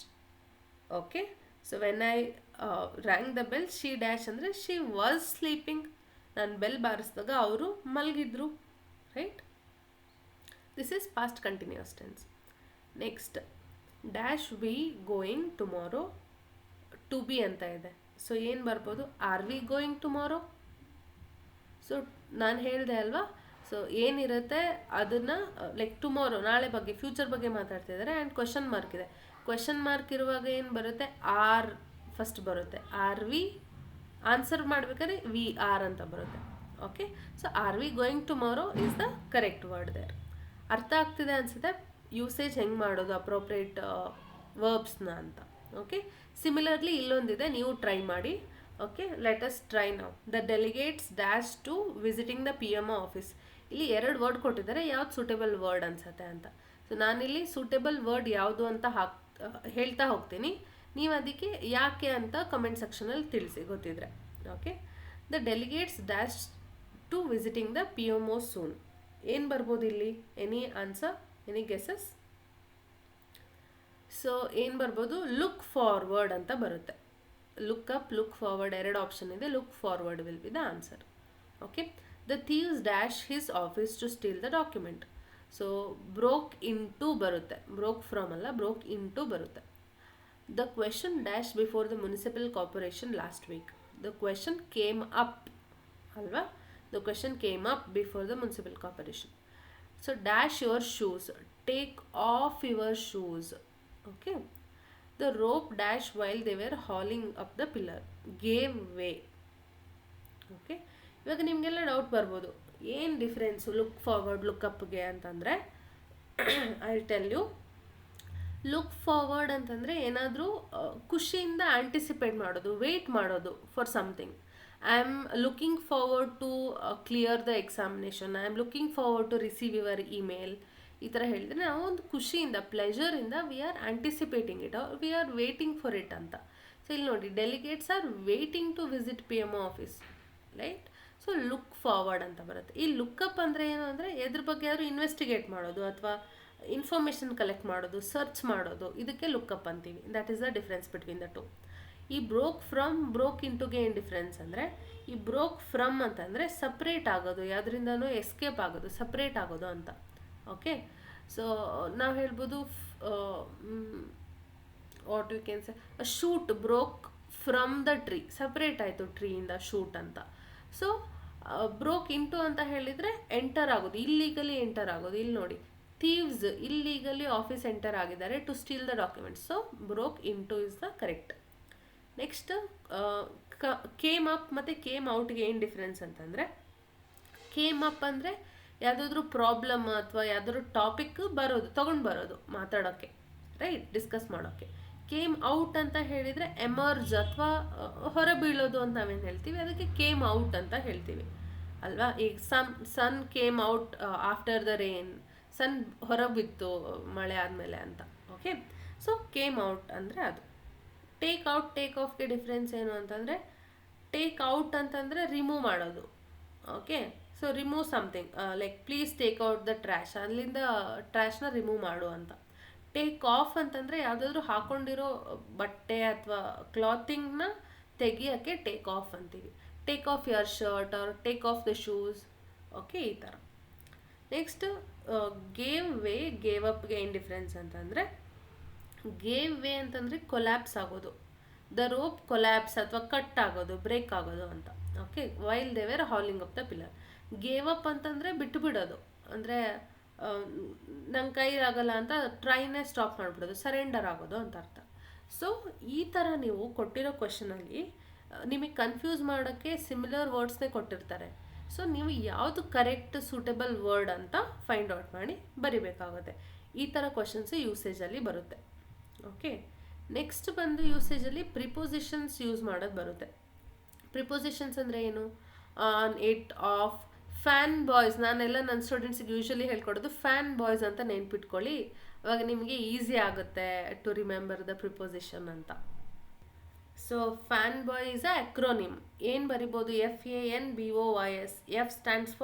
Okay, so when I rang the bell she dash ಅಂದರೆ ಶಿ ವಾಸ್ ಸ್ಲೀಪಿಂಗ್. ನಾನು ಬೆಲ್ ಬಾರಿಸಿದಾಗ ಅವರು ಮಲಗಿದ್ರು. Right, this is past continuous tense. Next, dash we going tomorrow. To be ಅಂತ ಇದೆ. So ಏನು ಬರ್ಬೋದು, are we going tomorrow. So ನಾನು ಹೇಳಿದೆ ಅಲ್ವಾ, ಸೊ ಏನಿರುತ್ತೆ ಅದನ್ನು ಲೈಕ್ ಟುಮಾರೋ, ನಾಳೆ ಬಗ್ಗೆ, ಫ್ಯೂಚರ್ ಬಗ್ಗೆ ಮಾತಾಡ್ತಿದ್ದಾರೆ. ಆ್ಯಂಡ್ ಕ್ವೆಶನ್ ಮಾರ್ಕ್ ಇದೆ. ಕ್ವೆಶನ್ ಮಾರ್ಕ್ ಇರುವಾಗ ಏನು ಬರುತ್ತೆ, ಆರ್ ಫಸ್ಟ್ ಬರುತ್ತೆ. ಆರ್ ವಿ ಆನ್ಸರ್ ಮಾಡ್ಬೇಕಾದ್ರೆ ವಿ ಆರ್ ಅಂತ ಬರುತ್ತೆ. Okay, so are we going tomorrow is the correct word there. ಅರ್ಥ ಆಗ್ತಿದೆ ಅನಿಸುತ್ತೆ ಯೂಸೇಜ್ ಹೆಂಗೆ ಮಾಡೋದು ಅಪ್ರೋಪ್ರಿಯೇಟ್ ವರ್ಬ್ಸ್ನ ಅಂತ. ಓಕೆ, ಸಿಮಿಲರ್ಲಿ ಇಲ್ಲೊಂದಿದೆ, ನೀವು ಟ್ರೈ ಮಾಡಿ. Okay, let us try now. The delegates dash to visiting the PMO office. ಇಲ್ಲಿ 2 ವರ್ಡ್ ಕೊಟ್ಟಿದ್ದಾರೆ, ಯಾವ್ದು ಸೂಟೇಬಲ್ ವರ್ಡ್ ಅನ್ಸುತ್ತೆ ಅಂತ. ಸೊ ನಾನಿಲ್ಲಿ ಸೂಟೇಬಲ್ ವರ್ಡ್ ಯಾವುದು ಅಂತ ಹೇಳ್ತಾ ಹೋಗ್ತೀನಿ, ನೀವು ಅದಕ್ಕೆ ಯಾಕೆ ಅಂತ ಕಮೆಂಟ್ ಸೆಕ್ಷನಲ್ಲಿ ತಿಳಿಸಿ ಗೊತ್ತಿದ್ರೆ. Okay, the delegates dash to visiting the PMO soon. ಏನು ಬರ್ಬೋದು ಇಲ್ಲಿ? Any answer, any guesses? So ಏನು ಬರ್ಬೋದು, ಲುಕ್ ಫಾರ್ವರ್ಡ್ ಅಂತ ಬರುತ್ತೆ. Look up, look forward 2 option ಇದೆ. Look forward will be the answer. Okay, the thieves dash his office to steal the document. So broke into ಬರುತ್ತೆ, broke from ಅಲ್ಲ, broke into ಬರುತ್ತೆ. The question dash before the municipal corporation last week. The question came up ಅಲ್ವಾ, the question came up before the municipal corporation. So dash your shoes, take off your shoes. Okay, the rope dash while they were hauling up the pillar, gave way. Okay, ಇವಾಗ ನಿಮಗೆಲ್ಲ doubt ಬರ್ಬೋದು, ಏನು difference look forward look ಅಪ್ಗೆ ಅಂತಂದರೆ I tell you. Look forward ಅಂತಂದರೆ ಏನಾದರೂ ಖುಷಿಯಿಂದ anticipate ಮಾಡೋದು, ವೆಯ್ಟ್ ಮಾಡೋದು for something. I am looking forward to clear the examination, I am looking forward to receive your email. ಈ ಥರ ಹೇಳಿದರೆ ನಾವು ಒಂದು ಖುಷಿಯಿಂದ, ಪ್ಲೆಜರಿಂದ we are anticipating it, we are waiting for it ಅಂತ. ಸೊ ಇಲ್ಲಿ ನೋಡಿ, delegates are waiting to visit PMO office, right? So look forward ಅಂತ ಬರುತ್ತೆ. ಈ ಲುಕ್ಕಪ್ ಅಂದರೆ ಏನು ಅಂದರೆ ಎದ್ರ ಬಗ್ಗೆ ಆದರೂ ಇನ್ವೆಸ್ಟಿಗೇಟ್ ಮಾಡೋದು ಅಥವಾ ಇನ್ಫಾರ್ಮೇಷನ್ ಕಲೆಕ್ಟ್ ಮಾಡೋದು, ಸರ್ಚ್ ಮಾಡೋದು, ಇದಕ್ಕೆ ಲುಕ್ಕಪ್ ಅಂತೀವಿ. That is the difference between the two. ಈ ಬ್ರೋಕ್ ಫ್ರಮ್, ಬ್ರೋಕ್ ಇಂಟುಗೆ ಏನು ಡಿಫ್ರೆನ್ಸ್ ಅಂದರೆ, ಈ ಬ್ರೋಕ್ ಫ್ರಮ್ ಅಂತಂದರೆ ಸಪ್ರೇಟ್ ಆಗೋದು, ಯಾವುದರಿಂದನೂ ಎಸ್ಕೇಪ್ ಆಗೋದು, ಸಪ್ರೇಟ್ ಆಗೋದು ಅಂತ. ಓಕೆ, ಸೊ ನಾವು ಹೇಳ್ಬೋದು what you can say, shoot broke from the tree, separate ಆಯಿತು ಟ್ರೀಯಿಂದ ಶೂಟ್ ಅಂತ. ಸೊ ಬ್ರೋಕ್ ಇಂಟು ಅಂತ ಹೇಳಿದರೆ ಎಂಟರ್ ಆಗೋದು, ಇಲ್ಲೀಗಲಿ ಎಂಟರ್ ಆಗೋದು. ಇಲ್ಲಿ ನೋಡಿ, ಥೀವ್ಸ್ ಇಲ್ಲೀಗಲಿ ಆಫೀಸ್ ಎಂಟರ್ ಆಗಿದ್ದಾರೆ to steal the documents. So broke into is the correct. Next came up ಮತ್ತು ಕೇಮ್ ಔಟ್ಗೆ ಏನು ಡಿಫ್ರೆನ್ಸ್ ಅಂತಂದರೆ, ಕೇಮ್ ಅಪ್ ಅಂದರೆ ಯಾವುದಾದ್ರೂ ಪ್ರಾಬ್ಲಮ್ ಅಥವಾ ಯಾವುದಾದ್ರೂ ಟಾಪಿಕ್ ಬರೋದು, ತೊಗೊಂಡು ಬರೋದು ಮಾತಾಡೋಕ್ಕೆ, ರೈಟ್, ಡಿಸ್ಕಸ್ ಮಾಡೋಕ್ಕೆ. ಕೇಮ್ ಔಟ್ ಅಂತ ಹೇಳಿದರೆ ಎಮರ್ಜ್ ಅಥವಾ ಹೊರ ಬೀಳೋದು ಅಂತ ನಾವೇನು ಹೇಳ್ತೀವಿ, ಅದಕ್ಕೆ ಕೇಮ್ ಔಟ್ ಅಂತ ಹೇಳ್ತೀವಿ ಅಲ್ವಾ. ಈಗ sun came out after the rain, sun ಹೊರ ಬಿತ್ತು ಮಳೆ ಆದಮೇಲೆ ಅಂತ. ಓಕೆ, ಸೊ ಕೇಮ್ ಔಟ್ ಅಂದರೆ ಅದು. ಟೇಕ್ ಔಟ್, ಟೇಕ್ ಆಫ್ಗೆ ಡಿಫ್ರೆನ್ಸ್ ಏನು ಅಂತಂದರೆ, ಟೇಕ್ ಔಟ್ ಅಂತಂದರೆ ರಿಮೂವ್ ಮಾಡೋದು. Okay, so remove something, like please take out the trash, ಅಲ್ಲಿಂದ ಟ್ರ್ಯಾಶ್ನ ರಿಮೂವ್ ಮಾಡು ಅಂತ. ಟೇಕ್ ಆಫ್ ಅಂತಂದರೆ ಯಾವುದಾದ್ರೂ ಹಾಕ್ಕೊಂಡಿರೋ ಬಟ್ಟೆ ಅಥವಾ ಕ್ಲಾತಿಂಗ್ನ ತೆಗಿಯೋಕ್ಕೆ ಟೇಕ್ ಆಫ್ ಅಂತೀವಿ. Take off your shirt or take off the shoes. Okay, ಈ ಥರ. ನೆಕ್ಸ್ಟ್ ಗೇವ್ ವೇ, ಗೇವ್ ಅಪ್ಗೆ ಏನು ಡಿಫ್ರೆನ್ಸ್ ಅಂತಂದರೆ, ಗೇವ್ ವೇ ಅಂತಂದರೆ ಕೊಲ್ಯಾಪ್ಸ್ ಆಗೋದು, ದ ರೋಪ್ ಕೊಲ್ಯಾಪ್ಸ್ ಅಥವಾ ಕಟ್ ಆಗೋದು, ಬ್ರೇಕ್ ಆಗೋದು ಅಂತ. Okay, while they were hauling up the pillar. Gave up ಅಂತಂದರೆ ಬಿಟ್ಟು ಬಿಡೋದು, ಅಂದರೆ ನಂಗೆ ಕೈಲಾಗಲ್ಲ ಅಂತ ಟ್ರೈನೇ ಸ್ಟಾಪ್ ಮಾಡಿಬಿಡೋದು, ಸರೆಂಡರ್ ಆಗೋದು ಅಂತ ಅರ್ಥ. ಸೊ ಈ ಥರ ನೀವು ಕೊಟ್ಟಿರೋ ಕ್ವೆಶನಲ್ಲಿ ನಿಮಗೆ ಕನ್ಫ್ಯೂಸ್ ಮಾಡೋಕ್ಕೆ ಸಿಮಿಲರ್ ವರ್ಡ್ಸ್ನೇ ಕೊಟ್ಟಿರ್ತಾರೆ. ಸೊ ನೀವು ಯಾವುದು ಕರೆಕ್ಟ್ ಸೂಟೇಬಲ್ ವರ್ಡ್ ಅಂತ ಫೈಂಡ್ ಔಟ್ ಮಾಡಿ ಬರಿಬೇಕಾಗುತ್ತೆ. ಈ ಥರ ಕ್ವೆಶನ್ಸು ಯೂಸೇಜಲ್ಲಿ ಬರುತ್ತೆ. ಓಕೆ, ನೆಕ್ಸ್ಟ್ ಬಂದು ಯೂಸೇಜಲ್ಲಿ ಪ್ರಿಪೋಸಿಷನ್ಸ್ ಯೂಸ್ ಮಾಡೋದು ಬರುತ್ತೆ. ಪ್ರಿಪೋಸಿಷನ್ಸ್ ಅಂದರೆ ಏನು? On, it, of. Fan boys, ನಾನೆಲ್ಲ ನನ್ನ ಸ್ಟೂಡೆಂಟ್ಸಿಗೆ ಯೂಶ್ವಲಿ ಹೇಳ್ಕೊಡೋದು ಫ್ಯಾನ್ ಬಾಯ್ಸ್ ಅಂತ ನೆನ್ಪಿಟ್ಕೊಳ್ಳಿ, ಅವಾಗ ನಿಮಗೆ ಈಸಿ ಆಗುತ್ತೆ ಟು ರಿಮೆಂಬರ್ ದ ಪ್ರಿಪೋಸಿಷನ್ ಅಂತ. So fan boy is a acronym. ಏನು ಬರಿಬೋದು? FANBOYS. ಎಫ್ ಸ್ಟ್ಯಾಂಡ್ಸ್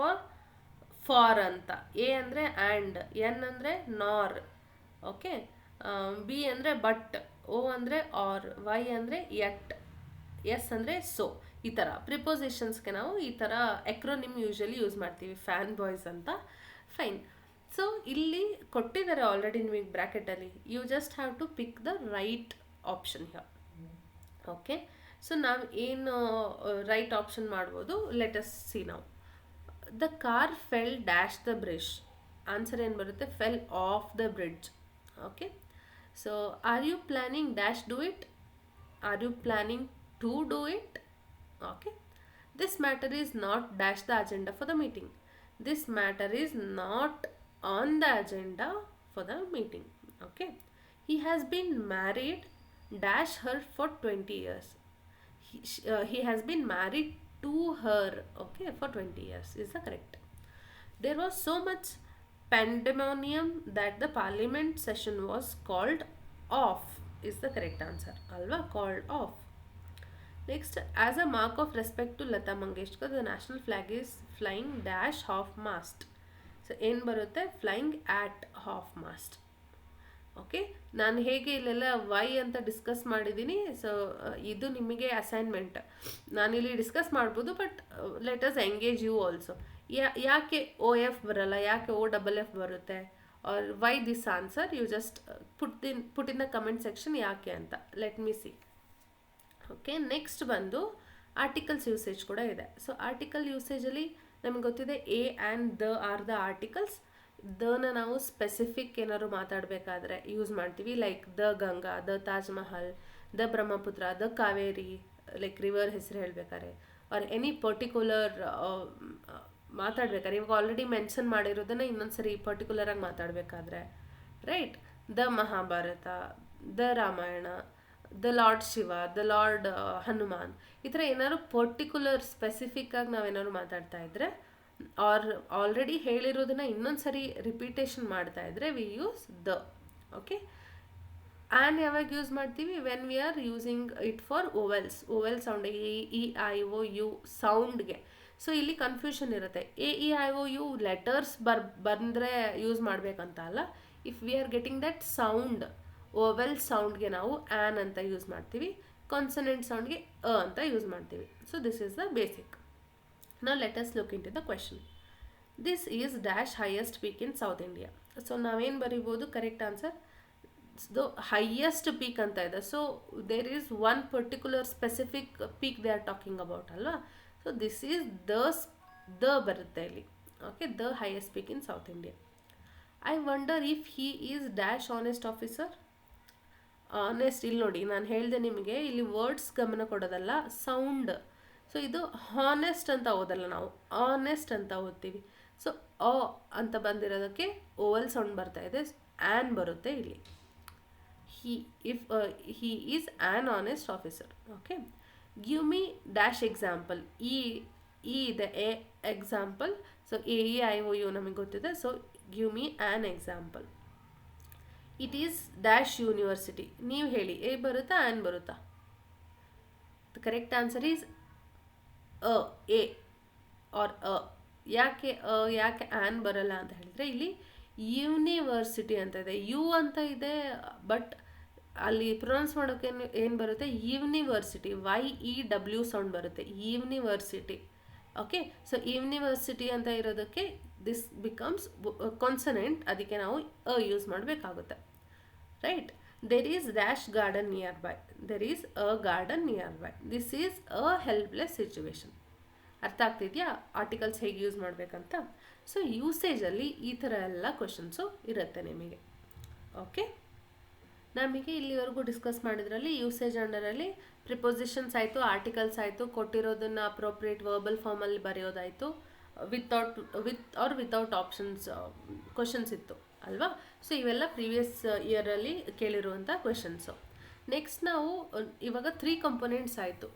ಫಾರ್ ಅಂತ, ಎ ಅಂದರೆ ಆ್ಯಂಡ್, ಎನ್ ಅಂದರೆ ನಾರ್, ಓಕೆ, ಬಿ ಅಂದರೆ ಬಟ್, ಓ ಅಂದರೆ ಆರ್, ವೈ ಅಂದರೆ ಎಟ್, ಎಸ್ ಅಂದರೆ ಸೊ. ಈ ಥರ ಪ್ರಿಪೋಸಿಷನ್ಸ್ಗೆ ನಾವು ಈ ಥರ ಎಕ್ರೋನಿಮ್ ಯೂಶ್ವಲಿ ಯೂಸ್ ಮಾಡ್ತೀವಿ, ಫ್ಯಾನ್ ಬಾಯ್ಸ್ ಅಂತ. ಫೈನ್. ಸೊ ಇಲ್ಲಿ ಕೊಟ್ಟಿದ್ದಾರೆ ಆಲ್ರೆಡಿ ನಿಮಗೆ ಬ್ರ್ಯಾಕೆಟಲ್ಲಿ, you just have to pick the right option here. Okay, so ನಾವು ಏನು ರೈಟ್ ಆಪ್ಷನ್ ಮಾಡ್ಬೋದು, ಲೆಟ್ ಅಸ್ ಸಿ ನಾವು. The car fell dash the bridge. Answer ಏನು ಬರುತ್ತೆ? Fell off the bridge. Okay, so are you planning dash do it? Are you planning to do it? Okay, this matter is not dash the agenda for the meeting. This matter is not on the agenda for the meeting. Okay, he has been married dash her for 20 years. He has been married to her, okay, for 20 years is the correct. There was so much pandemonium that the parliament session was called off is the correct answer. Alva, called off. Next, as a mark of respect to Lata Mangeshkar, the national flag is flying dash half mast. So ಏನು ಬರುತ್ತೆ? Flying ಆಟ್ half mast. Okay, ನಾನು ಹೇಗೆ ಇಲ್ಲೆಲ್ಲ Y ಅಂತ discuss ಮಾಡಿದ್ದೀನಿ. So ಇದು ನಿಮಗೆ assignment. ನಾನಿಲ್ಲಿ ಡಿಸ್ಕಸ್ ಮಾಡ್ಬೋದು, but let us engage you also. ಯಾಕೆ OF ಬರಲ್ಲ, ಯಾಕೆ OFF ಬರುತ್ತೆ, or why this answer? You just put in the comment section ಯಾಕೆ ಅಂತ. Let me see. Okay, next ಬಂದು ಆರ್ಟಿಕಲ್ಸ್ ಯೂಸೇಜ್ ಕೂಡ ಇದೆ. ಸೊ ಆರ್ಟಿಕಲ್ ಯೂಸೇಜಲ್ಲಿ ನಮಗೆ ಗೊತ್ತಿದೆ a and the or the articles. ದನ ನಾವು ಸ್ಪೆಸಿಫಿಕ್ ಏನಾದ್ರು ಮಾತಾಡಬೇಕಾದ್ರೆ ಯೂಸ್ ಮಾಡ್ತೀವಿ, like the Ganga, the Taj Mahal, the Brahmaputra, the Kaveri, like river ಹೆಸರು ಹೇಳ್ಬೇಕಾದ್ರೆ, ಆರ್ ಎನಿ ಪರ್ಟಿಕ್ಯುಲರ್ ಮಾತಾಡ್ಬೇಕಾದ್ರೆ. ಇವಾಗ ಆಲ್ರೆಡಿ ಮೆನ್ಷನ್ ಮಾಡಿರೋದನ್ನ ಇನ್ನೊಂದ್ಸರಿ ಪರ್ಟಿಕ್ಯುಲರಾಗಿ ಮಾತಾಡಬೇಕಾದ್ರೆ, right? The Mahabharata, the Ramayana, the lord Shiva, the lord Hanuman, ಈ ಥರ ಏನಾದ್ರು ಪರ್ಟಿಕ್ಯುಲರ್ ಸ್ಪೆಸಿಫಿಕ್ ಆಗಿ ನಾವೇನಾದ್ರು ಮಾತಾಡ್ತಾ ಇದ್ರೆ, ಆರ್ ಆಲ್ರೆಡಿ ಹೇಳಿರೋದನ್ನ ಇನ್ನೊಂದ್ಸರಿ ರಿಪೀಟೇಷನ್ ಮಾಡ್ತಾ ಇದ್ರೆ, we use the. Okay, an ಯಾವಾಗ ಯೂಸ್ ಮಾಡ್ತೀವಿ? When we are using it for vowels. Vowel sound EIOU ಸೌಂಡ್ಗೆ. ಸೊ ಇಲ್ಲಿ ಕನ್ಫ್ಯೂಷನ್ ಇರುತ್ತೆ. AEIOU ಲೆಟರ್ಸ್ ಬಂದರೆ ಯೂಸ್ ಮಾಡಬೇಕಂತ ಅಲ್ಲ. If we are getting that sound, vowel ಸೌಂಡ್ಗೆ ನಾವು ಆ್ಯನ್ ಅಂತ ಯೂಸ್ ಮಾಡ್ತೀವಿ, ಕಾನ್ಸನೆಂಟ್ ಸೌಂಡ್ಗೆ ಅಂತ ಯೂಸ್ ಮಾಡ್ತೀವಿ. So this is the basic. Now let us look into the question. This is dash highest peak in South India. So ನಾವೇನು ಬರೀಬೋದು? Correct answer the highest peak ಅಂತ ಇದೆ. So there is one particular specific peak they are talking about ಅಲ್ವಾ. So this is the ಬರುತ್ತೆ ಇಲ್ಲಿ. Okay, the highest peak in south India. I wonder if he is dash honest officer. Honest, ಇಲ್ಲಿ ನೋಡಿ ನಾನು ಹೇಳಿದೆ ನಿಮಗೆ, ಇಲ್ಲಿ words ಗಮನ ಕೊಡೋದಲ್ಲ, ಸೌಂಡ್. ಸೊ ಇದು ಹಾನೆಸ್ಟ್ ಅಂತ ಓದಲ್ಲ, ನಾವು ಆನೆಸ್ಟ್ ಅಂತ ಓದ್ತೀವಿ. ಸೊ ಅಂತ ಬಂದಿರೋದಕ್ಕೆ ಓವಲ್ ಸೌಂಡ್ ಬರ್ತಾ ಇದೆ, ಆ್ಯನ್ ಬರುತ್ತೆ ಇಲ್ಲಿ. he is an honest officer. Okay, give me dash example. ಇದೆ ಎ ಎಕ್ಸಾಂಪಲ್. ಸೊ AEIOU ನಮಗೆ ಗೊತ್ತಿದೆ. So give me an example. It is dash university. ನೀವು ಹೇಳಿ, ಎ ಬರುತ್ತಾ ಆ್ಯನ್ ಬರುತ್ತಾ? The correct answer is a or ಯಾಕೆ an ಬರಲ್ಲ ಅಂತ ಹೇಳಿದರೆ, ಇಲ್ಲಿ ಯೂನಿವರ್ಸಿಟಿ ಅಂತ ಇದೆ, ಯು ಅಂತ ಇದೆ, ಬಟ್ ಅಲ್ಲಿ ಪ್ರೊನೌನ್ಸ್ ಮಾಡೋಕ್ಕೆ ಏನು ಬರುತ್ತೆ? ಯೂನಿವರ್ಸಿಟಿ, YEW ಸೌಂಡ್ ಬರುತ್ತೆ, ಯೂನಿವರ್ಸಿಟಿ. ಓಕೆ, ಸೊ ಯೂನಿವರ್ಸಿಟಿ ಅಂತ ಇರೋದಕ್ಕೆ ದಿಸ್ ಬಿಕಮ್ಸ್ ಕಾನ್ಸನೆಂಟ್, ಅದಕ್ಕೆ ನಾವು ಯೂಸ್ ಮಾಡಬೇಕಾಗುತ್ತೆ. Right? There is dash garden nearby. There is garden nearby. This is helpless situation. ಅರ್ಥ ಆಗ್ತಿದೆಯಾ ಆರ್ಟಿಕಲ್ಸ್ ಹೇಗೆ ಯೂಸ್ ಮಾಡಬೇಕಂತ? ಸೊ ಯೂಸೇಜಲ್ಲಿ ಈ ಥರ ಎಲ್ಲ ಕ್ವಶನ್ಸು ಇರುತ್ತೆ ನಿಮಗೆ. ಓಕೆ, ನಮಗೆ ಇಲ್ಲಿವರೆಗೂ ಡಿಸ್ಕಸ್ ಮಾಡಿದ್ರಲ್ಲಿ ಯೂಸೇಜ್ ಅಂಡರಲ್ಲಿ ಪ್ರಿಪೊಸಿಷನ್ಸ್ ಆಯಿತು, ಆರ್ಟಿಕಲ್ಸ್ ಆಯಿತು, ಕೊಟ್ಟಿರೋದನ್ನು ಅಪ್ರೋಪ್ರಿಯೇಟ್ ವರ್ಬಲ್ ಫಾರ್ಮಲ್ಲಿ ಬರೆಯೋದಾಯಿತು, ವಿತೌಟ್ ಆಪ್ಷನ್ಸ್ ಕ್ವಶನ್ಸ್ ಇತ್ತು ಅಲ್ವಾ. ಸೊ ಇವೆಲ್ಲ ಪ್ರೀವಿಯಸ್ ಇಯರಲ್ಲಿ ಕೇಳಿರುವಂಥ ಕ್ವೆಶನ್ಸು. ನೆಕ್ಸ್ಟ್ ನಾವು ಇವಾಗ 3 ಕಂಪೋನೆಂಟ್ಸ್ ಆಯಿತು,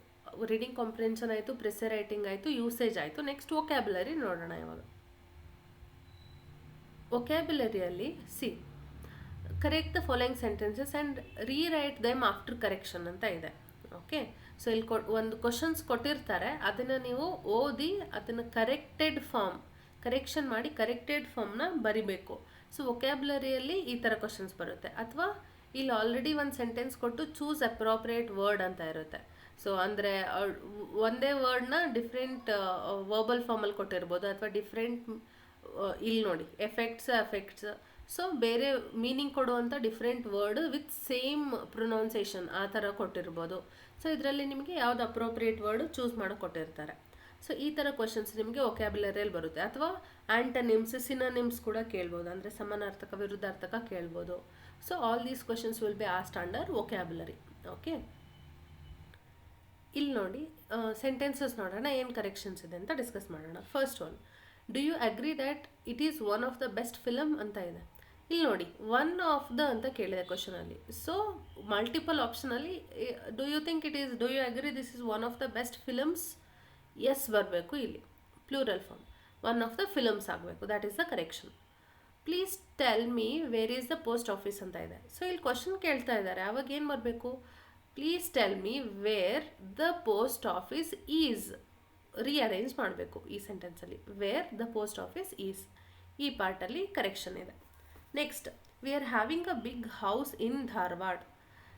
ರೀಡಿಂಗ್ ಕಾಂಪ್ರಿಹೆನ್ಷನ್ ಆಯಿತು, ಪ್ರೆಸೆ ರೈಟಿಂಗ್ ಆಯಿತು, ಯೂಸೇಜ್ ಆಯಿತು. ನೆಕ್ಸ್ಟ್ ವೊಕ್ಯಾಬ್ಯುಲರಿ ನೋಡೋಣ. ಇವಾಗ ವೊಕ್ಯಾಬ್ಯುಲರಿಯಲ್ಲಿ correct the following sentences and rewrite them after correction ಅಂತ ಇದೆ. ಓಕೆ, ಸೊ ಇಲ್ಲಿ ಒಂದು ಕ್ವಶನ್ಸ್ ಕೊಟ್ಟಿರ್ತಾರೆ, ಅದನ್ನು ನೀವು ಓದಿ ಅದನ್ನು ಕರೆಕ್ಷನ್ ಮಾಡಿ ಕರೆಕ್ಟೆಡ್ ಫಾರ್ಮ್ನ ಬರಿಬೇಕು. ಸೊ ವೊಕ್ಯಾಬ್ಯುಲರಿಯಲ್ಲಿ ಈ ಥರ ಕ್ವಶನ್ಸ್ ಬರುತ್ತೆ. ಅಥವಾ ಇಲ್ಲಿ ಆಲ್ರೆಡಿ ಒಂದು ಸೆಂಟೆನ್ಸ್ ಕೊಟ್ಟು ಚೂಸ್ ಅಪ್ರೋಪ್ರಿಯೇಟ್ ವರ್ಡ್ ಅಂತ ಇರುತ್ತೆ. ಸೊ ಅಂದರೆ ಒಂದೇ ವರ್ಡ್ನ ಡಿಫ್ರೆಂಟ್ ವರ್ಬಲ್ ಫಾರ್ಮಲ್ಲಿ ಕೊಟ್ಟಿರ್ಬೋದು, ಅಥವಾ ಡಿಫ್ರೆಂಟ್ ಇಲ್ಲಿ ನೋಡಿ ಎಫೆಕ್ಟ್ಸ್. ಸೊ ಬೇರೆ ಮೀನಿಂಗ್ ಕೊಡುವಂಥ different word with same pronunciation ಆ ಥರ ಕೊಟ್ಟಿರ್ಬೋದು. ಸೊ ಇದರಲ್ಲಿ ನಿಮಗೆ ಯಾವ್ದು ಅಪ್ರೋಪ್ರಿಯೇಟ್ ವರ್ಡು ಚೂಸ್ ಮಾಡೋಕೆ ಕೊಟ್ಟಿರ್ತಾರೆ. ಸೊ ಈ ಥರ ಕ್ವಶನ್ಸ್ ನಿಮಗೆ ವೊಕ್ಯಾಬ್ಯುಲರಿಯಲ್ಲಿ ಬರುತ್ತೆ. ಅಥವಾ ಆಂಟನಿಮ್ಸ್, ಸಿನೋನಿಮ್ಸ್ ಕೂಡ ಕೇಳ್ಬೋದು, ಅಂದರೆ ಸಮಾನಾರ್ಥಕ ವಿರುದ್ಧಾರ್ಥಕ ಕೇಳ್ಬೋದು. So all these questions will be asked under vocabulary. Okay, ಇಲ್ಲಿ ನೋಡಿ ಸೆಂಟೆನ್ಸಸ್ ನೋಡೋಣ, ಏನು ಕರೆಕ್ಷನ್ಸ್ ಇದೆ ಅಂತ ಡಿಸ್ಕಸ್ ಮಾಡೋಣ. First one, do you agree that it is one of the best film ಅಂತ ಇದೆ. ಇಲ್ಲಿ ನೋಡಿ ಒನ್ ಆಫ್ ದ ಅಂತ ಕೇಳಿದೆ ಕ್ವಶನಲ್ಲಿ. ಸೊ ಮಲ್ಟಿಪಲ್ ಆಪ್ಷನಲ್ಲಿ do you think it is, do you agree this is one of the best films, S ಬರಬೇಕು ಇಲ್ಲಿ, plural form, one of the films ಆಗಬೇಕು, that is the correction. Please tell me where is the post office ಅಂತ ಇದೆ. So ಇಲ್ಲಿ question ಕೇಳ್ತಾ ಇದ್ದಾರೆ, ಅವಾಗ ಏನು ಬರಬೇಕು, please tell me where the post office is, rearrange ಮಾಡಬೇಕು ಈ ಸೆಂಟೆನ್ಸಲ್ಲಿ, where the post office is, ಈ ಪಾರ್ಟಲ್ಲಿ ಕರೆಕ್ಷನ್ ಇದೆ. Next, we are having a big house in Dharwad.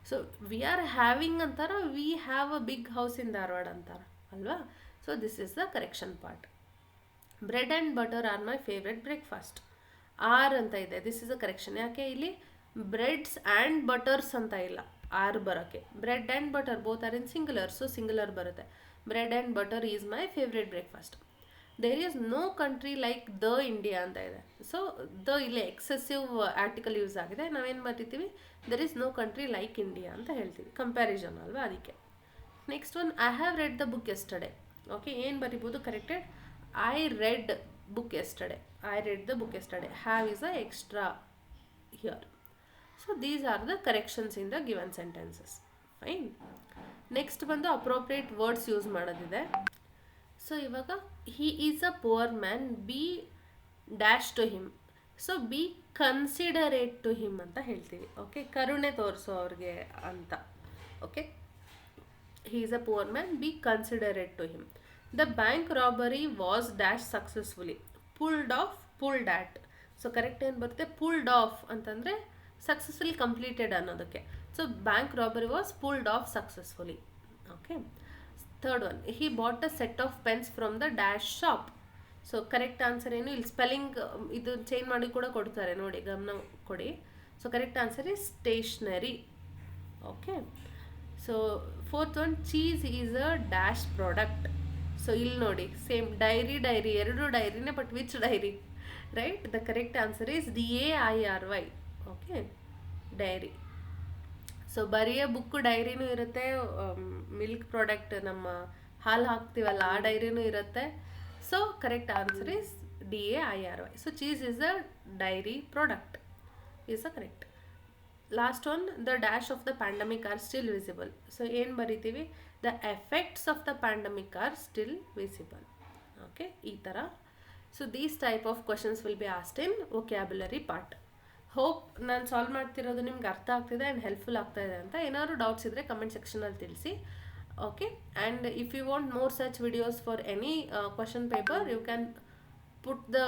So we are having ಅಂತಾರ, we have a big house in Dharwad ಅಂತಾರ ಅಲ್ವಾ. So this is the correction part. Bread and butter are my favourite breakfast, or ಅಂತ ಇದೆ, this is a correction. ಯಾಕೆ ಇಲ್ಲಿ breads and ಬಟರ್ಸ್ ಅಂತ ಇಲ್ಲ, are ಬರೋಕ್ಕೆ. Bread and butter both are in singular, so singular ಬರುತ್ತೆ. Bread and butter is my favourite breakfast. There is no country like the India ಅಂತ ಇದೆ. ಸೊ ದ ಇಲ್ಲಿ excessive article use ಆಗಿದೆ, ನಾವೇನು ಬರ್ತಿದ್ದೀವಿ, there is no country like India ಅಂತ ಹೇಳ್ತೀವಿ, comparison ಅಲ್ವಾ, ಅದಕ್ಕೆ. Next one, I have read the book yesterday. Okay, ಏನು ಬರಿಬೋದು corrected, I read book yesterday, I read the book yesterday, have is a extra here. So these are the corrections in the given sentences. Fine. Next ಬಂದು appropriate words use ಮಾಡೋದಿದೆ. So ಇವಾಗ he is a poor man, be dash to him. So be considerate to him ಅಂತ ಹೇಳ್ತೀವಿ. Okay, ಕರುಣೆ ತೋರಿಸೋ ಅವ್ರಿಗೆ ಅಂತ. Okay, he is a poor man, be considerate to him. The bank robbery was dash successfully, pulled off, pulled at. So correct ಏನು ಬರುತ್ತೆ, pulled off ಅಂತಂದರೆ successfully completed ಅನ್ನೋದಕ್ಕೆ. So bank robbery was pulled off successfully. Okay, third one, he bought a set of pens from the dash shop. So correct answer ಏನು, ಇಲ್ಲಿ spelling ಇದು change ಮಾಡಿ ಕೂಡ ಕೊಡ್ತಾರೆ ನೋಡಿ, ಗಮನ ಕೊಡಿ. So correct answer is stationery. Okay, so fourth one, cheese is a dash product. So ಇಲ್ಲಿ ನೋಡಿ ಸೇಮ್ ಡೈರಿ ಎರಡು ಡೈರಿನೇ, but which dairy, right? The correct answer is DAIRY. Okay, dairy. So ಬರೆಯೋ ಬುಕ್ಕು ಡೈರಿನೂ ಇರುತ್ತೆ, ಮಿಲ್ಕ್ ಪ್ರಾಡಕ್ಟ್ ನಮ್ಮ ಹಾಲು ಹಾಕ್ತೀವಲ್ಲ ಆ ಡೈರಿನೂ ಇರುತ್ತೆ. So correct answer is DAIRY. So cheese is a dairy product is a correct. Last one, the dash of the pandemic are still visible. So ಏನು ಬರಿತೀವಿ, the effects of the pandemic are still visible. Okay, ಈ ಥರ. So these type of questions will be asked in vocabulary part. Hope ನಾನು solve ಮಾಡ್ತಿರೋದು ನಿಮ್ಗೆ ಅರ್ಥ ಆಗ್ತಿದೆ and helpful ಆಗ್ತಾ ಇದೆ ಅಂತ. ಏನಾದ್ರು ಡೌಟ್ಸ್ ಇದ್ದರೆ ಕಮೆಂಟ್ ಸೆಕ್ಷನಲ್ಲಿ ತಿಳಿಸಿ. Okay, and if you want more such videos for any question paper, you can put the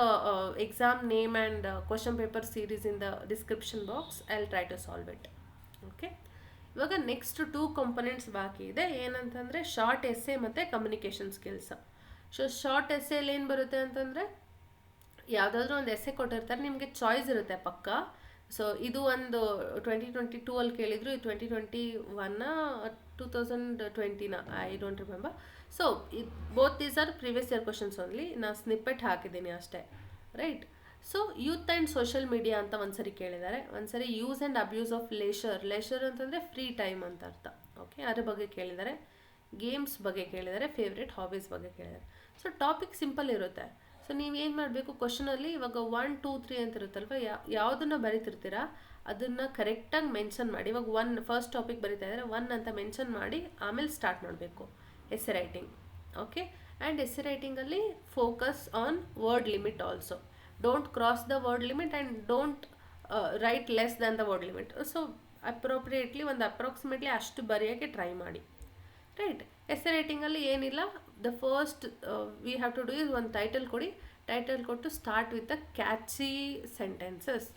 exam name and question paper series in the description box. I'll try to solve it. Okay, ಇವಾಗ next 2 components ಬಾಕಿ ಇದೆ. ಏನಂತಂದರೆ short essay ಮತ್ತು communication skills. So short ಎಸ್ಸೆಯಲ್ಲಿ ಏನು ಬರುತ್ತೆ ಅಂತಂದರೆ, ಯಾವುದಾದ್ರೂ ಒಂದು ಎಸ್ಸೆ ಕೊಟ್ಟಿರ್ತಾರೆ, ನಿಮಗೆ ಚಾಯ್ಸ್ ಇರುತ್ತೆ ಪಕ್ಕ. ಸೊ ಇದು ಒಂದು 2022 ಅಲ್ಲಿ ಕೇಳಿದ್ರು, ಇದು 2021 2020 I don't remember. So both these are previous year questions only, ನಾನು ಸ್ನಿಪ್ಪೆಟ್ ಹಾಕಿದ್ದೀನಿ ಅಷ್ಟೇ, right? So youth and social media ಅಂತ ಒಂದ್ಸರಿ ಕೇಳಿದ್ದಾರೆ, ಒಂದ್ಸರಿ ಯೂಸ್ ಆ್ಯಂಡ್ ಅಬ್ಯೂಸ್ ಆಫ್ ಲೇಷರ್ ಅಂತಂದರೆ ಫ್ರೀ ಟೈಮ್ ಅಂತ ಅರ್ಥ. ಓಕೆ, ಅದ್ರ ಬಗ್ಗೆ ಕೇಳಿದ್ದಾರೆ. ಗೇಮ್ಸ್ ಬಗ್ಗೆ ಕೇಳಿದ್ದಾರೆ, ಫೇವ್ರೆಟ್ ಹಾಬೀಸ್ ಬಗ್ಗೆ ಕೇಳಿದ್ದಾರೆ. ಸೊ ಟಾಪಿಕ್ ಸಿಂಪಲ್ ಇರುತ್ತೆ. ಸೊ ನೀವೇನು ಮಾಡಬೇಕು, ಕ್ವಶನಲ್ಲಿ ಇವಾಗ 1 2 3 ಅಂತ ಇರುತ್ತಲ್ವ, ಯಾವುದನ್ನು ಬರೀತಿರ್ತೀರಾ ಅದನ್ನು ಕರೆಕ್ಟಾಗಿ ಮೆನ್ಷನ್ ಮಾಡಿ. ಇವಾಗ ಫಸ್ಟ್ ಟಾಪಿಕ್ ಬರೀತಾ ಇದ್ದಾರೆ, 1 ಅಂತ ಮೆನ್ಷನ್ ಮಾಡಿ ಆಮೇಲೆ ಸ್ಟಾರ್ಟ್ ಮಾಡಬೇಕು essay writing. Okay, and essay ರೈಟಿಂಗಲ್ಲಿ focus on word limit also. Don't cross the word limit and don't write less than the word limit. So appropriately ಒಂದು ಅಪ್ರಾಕ್ಸಿಮೇಟ್ಲಿ ಅಷ್ಟು ಬರೆಯೋಕ್ಕೆ ಟ್ರೈ ಮಾಡಿ, ರೈಟ್? ಎಸ್ಸೆ ರೈಟಿಂಗಲ್ಲಿ ಏನಿಲ್ಲ, the first we have to do is ಒಂದು title ಕೊಡಿ, title ಕೊಟ್ಟು start with the catchy sentences.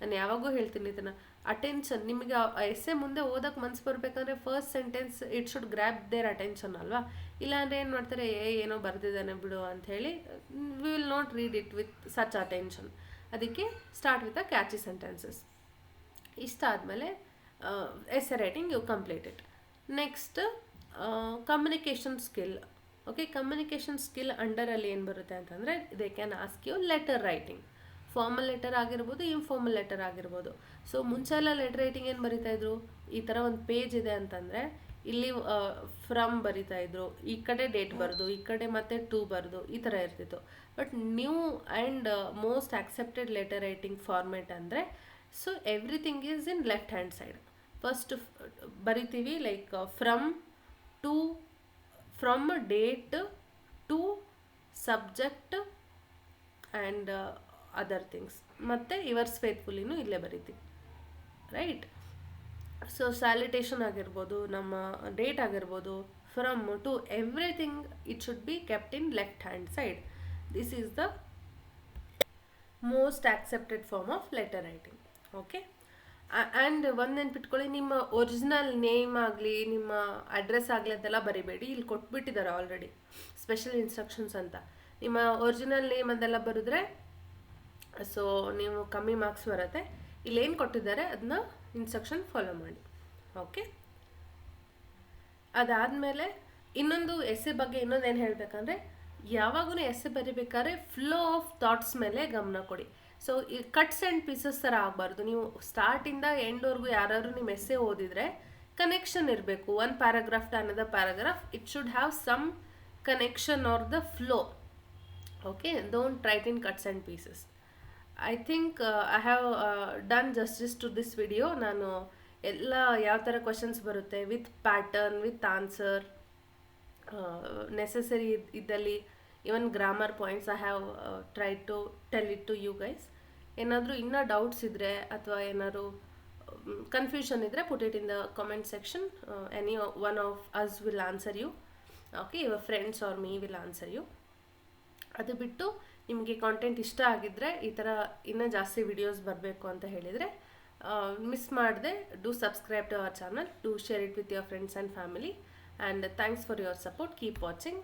ನಾನು ಯಾವಾಗೂ ಹೇಳ್ತೀನಿ ಇದನ್ನು, ಅಟೆನ್ಷನ್. ನಿಮಗೆ ಎಸ್ಸೆ ಮುಂದೆ ಓದೋಕ್ಕೆ ಮನಸ್ಸು ಬರಬೇಕಂದ್ರೆ first sentence it should grab their attention ಅಲ್ವಾ. ಇಲ್ಲಾಂದರೆ ಏನು ಮಾಡ್ತಾರೆ, ಏನೋ ಬರೆದಿದ್ದಾನೆ ಬಿಡು ಅಂಥೇಳಿ, we will not read it with such attention. ಅದಕ್ಕೆ start with the catchy sentences. ಇಷ್ಟ ಆದಮೇಲೆ essay writing you complete it. Next communication skill. Okay, communication skill ಅಂಡರಲ್ಲಿ ಏನು ಬರುತ್ತೆ ಅಂತಂದರೆ they can ask you letter writing. Formal letter ಆಗಿರ್ಬೋದು, informal letter ಆಗಿರ್ಬೋದು. So ಮುಂಚೆ ಎಲ್ಲ ಲೆಟರ್ ರೈಟಿಂಗ್ ಏನು ಬರಿತಾಯಿದ್ರು, ಈ ಥರ ಒಂದು ಪೇಜ್ ಇದೆ ಅಂತಂದರೆ ಇಲ್ಲಿ ಫ್ರಮ್ ಬರಿತಾಯಿದ್ರು, ಈ ಕಡೆ ಡೇಟ್ ಬರೆದು, ಈ ಕಡೆ ಮತ್ತೆ ಟು ಬರೆದು, ಈ ಥರ ಇರ್ತಿತ್ತು. But new and most accepted letter writing format ಅಂದರೆ, so everything is in left hand side. First ಬರಿತೀವಿ like to from date to subject and other things, ಮತ್ತು ಯುವರ್ಸ್ ಫೇತ್ಫುಲ್ಲಿನೂ ಇಲ್ಲೇ ಬರಿತೀವಿ, ರೈಟ್. ಸೊ ಸ್ಯಾಲ್ಯುಟೇಷನ್ ಆಗಿರ್ಬೋದು, ನಮ್ಮ ಡೇಟ್ ಆಗಿರ್ಬೋದು, from to everything it should be kept in left hand side. This is the most accepted form of letter writing. Okay, and ಒಂದು ನೆನ್ಪಿಟ್ಕೊಳ್ಳಿ, ನಿಮ್ಮ ಒರಿಜಿನಲ್ ನೇಮ್ ಆಗಲಿ ನಿಮ್ಮ ಅಡ್ರೆಸ್ ಆಗಲಿ ಅದೆಲ್ಲ ಬರಿಬೇಡಿ. ಇಲ್ಲಿ ಕೊಟ್ಬಿಟ್ಟಿದ್ದಾರೆ ಆಲ್ರೆಡಿ ಸ್ಪೆಷಲ್ ಇನ್ಸ್ಟ್ರಕ್ಷನ್ಸ್ ಅಂತ. ನಿಮ್ಮ ಒರಿಜಿನಲ್ ನೇಮ್ ಅದೆಲ್ಲ ಬರೆದ್ರೆ ಸೊ ನೀವು ಕಮ್ಮಿ ಮಾರ್ಕ್ಸ್ ಬರುತ್ತೆ. ಇಲ್ಲೇನು ಕೊಟ್ಟಿದ್ದಾರೆ ಅದನ್ನ ಇನ್ಸ್ಟ್ರಕ್ಷನ್ ಫಾಲೋ ಮಾಡಿ. ಓಕೆ, ಅದಾದಮೇಲೆ ಇನ್ನೊಂದು ಎಸ್ಸೆ ಬಗ್ಗೆ ಇನ್ನೊಂದೇನು ಹೇಳಬೇಕಂದ್ರೆ, ಯಾವಾಗೂ ಎಸ್ಸೆ ಬರಿಬೇಕಾದ್ರೆ ಫ್ಲೋ ಆಫ್ ಥಾಟ್ಸ್ ಮೇಲೆ ಗಮನ ಕೊಡಿ. ಸೊ ಈ ಕಟ್ಸ್ ಆ್ಯಂಡ್ ಪೀಸಸ್ ಥರ ಆಗಬಾರ್ದು. ನೀವು ಸ್ಟಾರ್ಟಿಂದ ಎಂಡ್ವರೆಗೂ ಯಾರಾದ್ರು ನಿಮ್ಮ ಎಸ್ಸೆ ಓದಿದರೆ ಕನೆಕ್ಷನ್ ಇರಬೇಕು. One paragraph to another paragraph, it should have some connection or the flow. Okay, don't write in cuts and pieces. I think I have done justice to this video. ನಾನು ಎಲ್ಲ ಯಾವ ಥರ questions ಬರುತ್ತೆ with pattern, with answer, necessary ಇದ್ದಲ್ಲಿ even grammar points I have try to tell it to you guys. ಏನಾದರೂ ಇನ್ನೂ doubts ಇದ್ದರೆ ಅಥವಾ ಏನಾದರೂ ಕನ್ಫ್ಯೂಷನ್ ಇದ್ದರೆ put it in the comment section. Any one of us will answer you. Okay, your friends or me will answer you. ಅದು ಬಿಟ್ಟು ನಿಮಗೆ content ಇಷ್ಟ ಆಗಿದ್ದರೆ, ಈ ಥರ ಇನ್ನೂ ಜಾಸ್ತಿ ವಿಡಿಯೋಸ್ ಬರಬೇಕು ಅಂತ ಹೇಳಿದರೆ ಮಿಸ್ ಮಾಡದೆ do subscribe to our channel, do share it with your friends and family, and thanks for your support. Keep watching.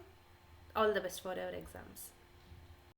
All the best for your exams.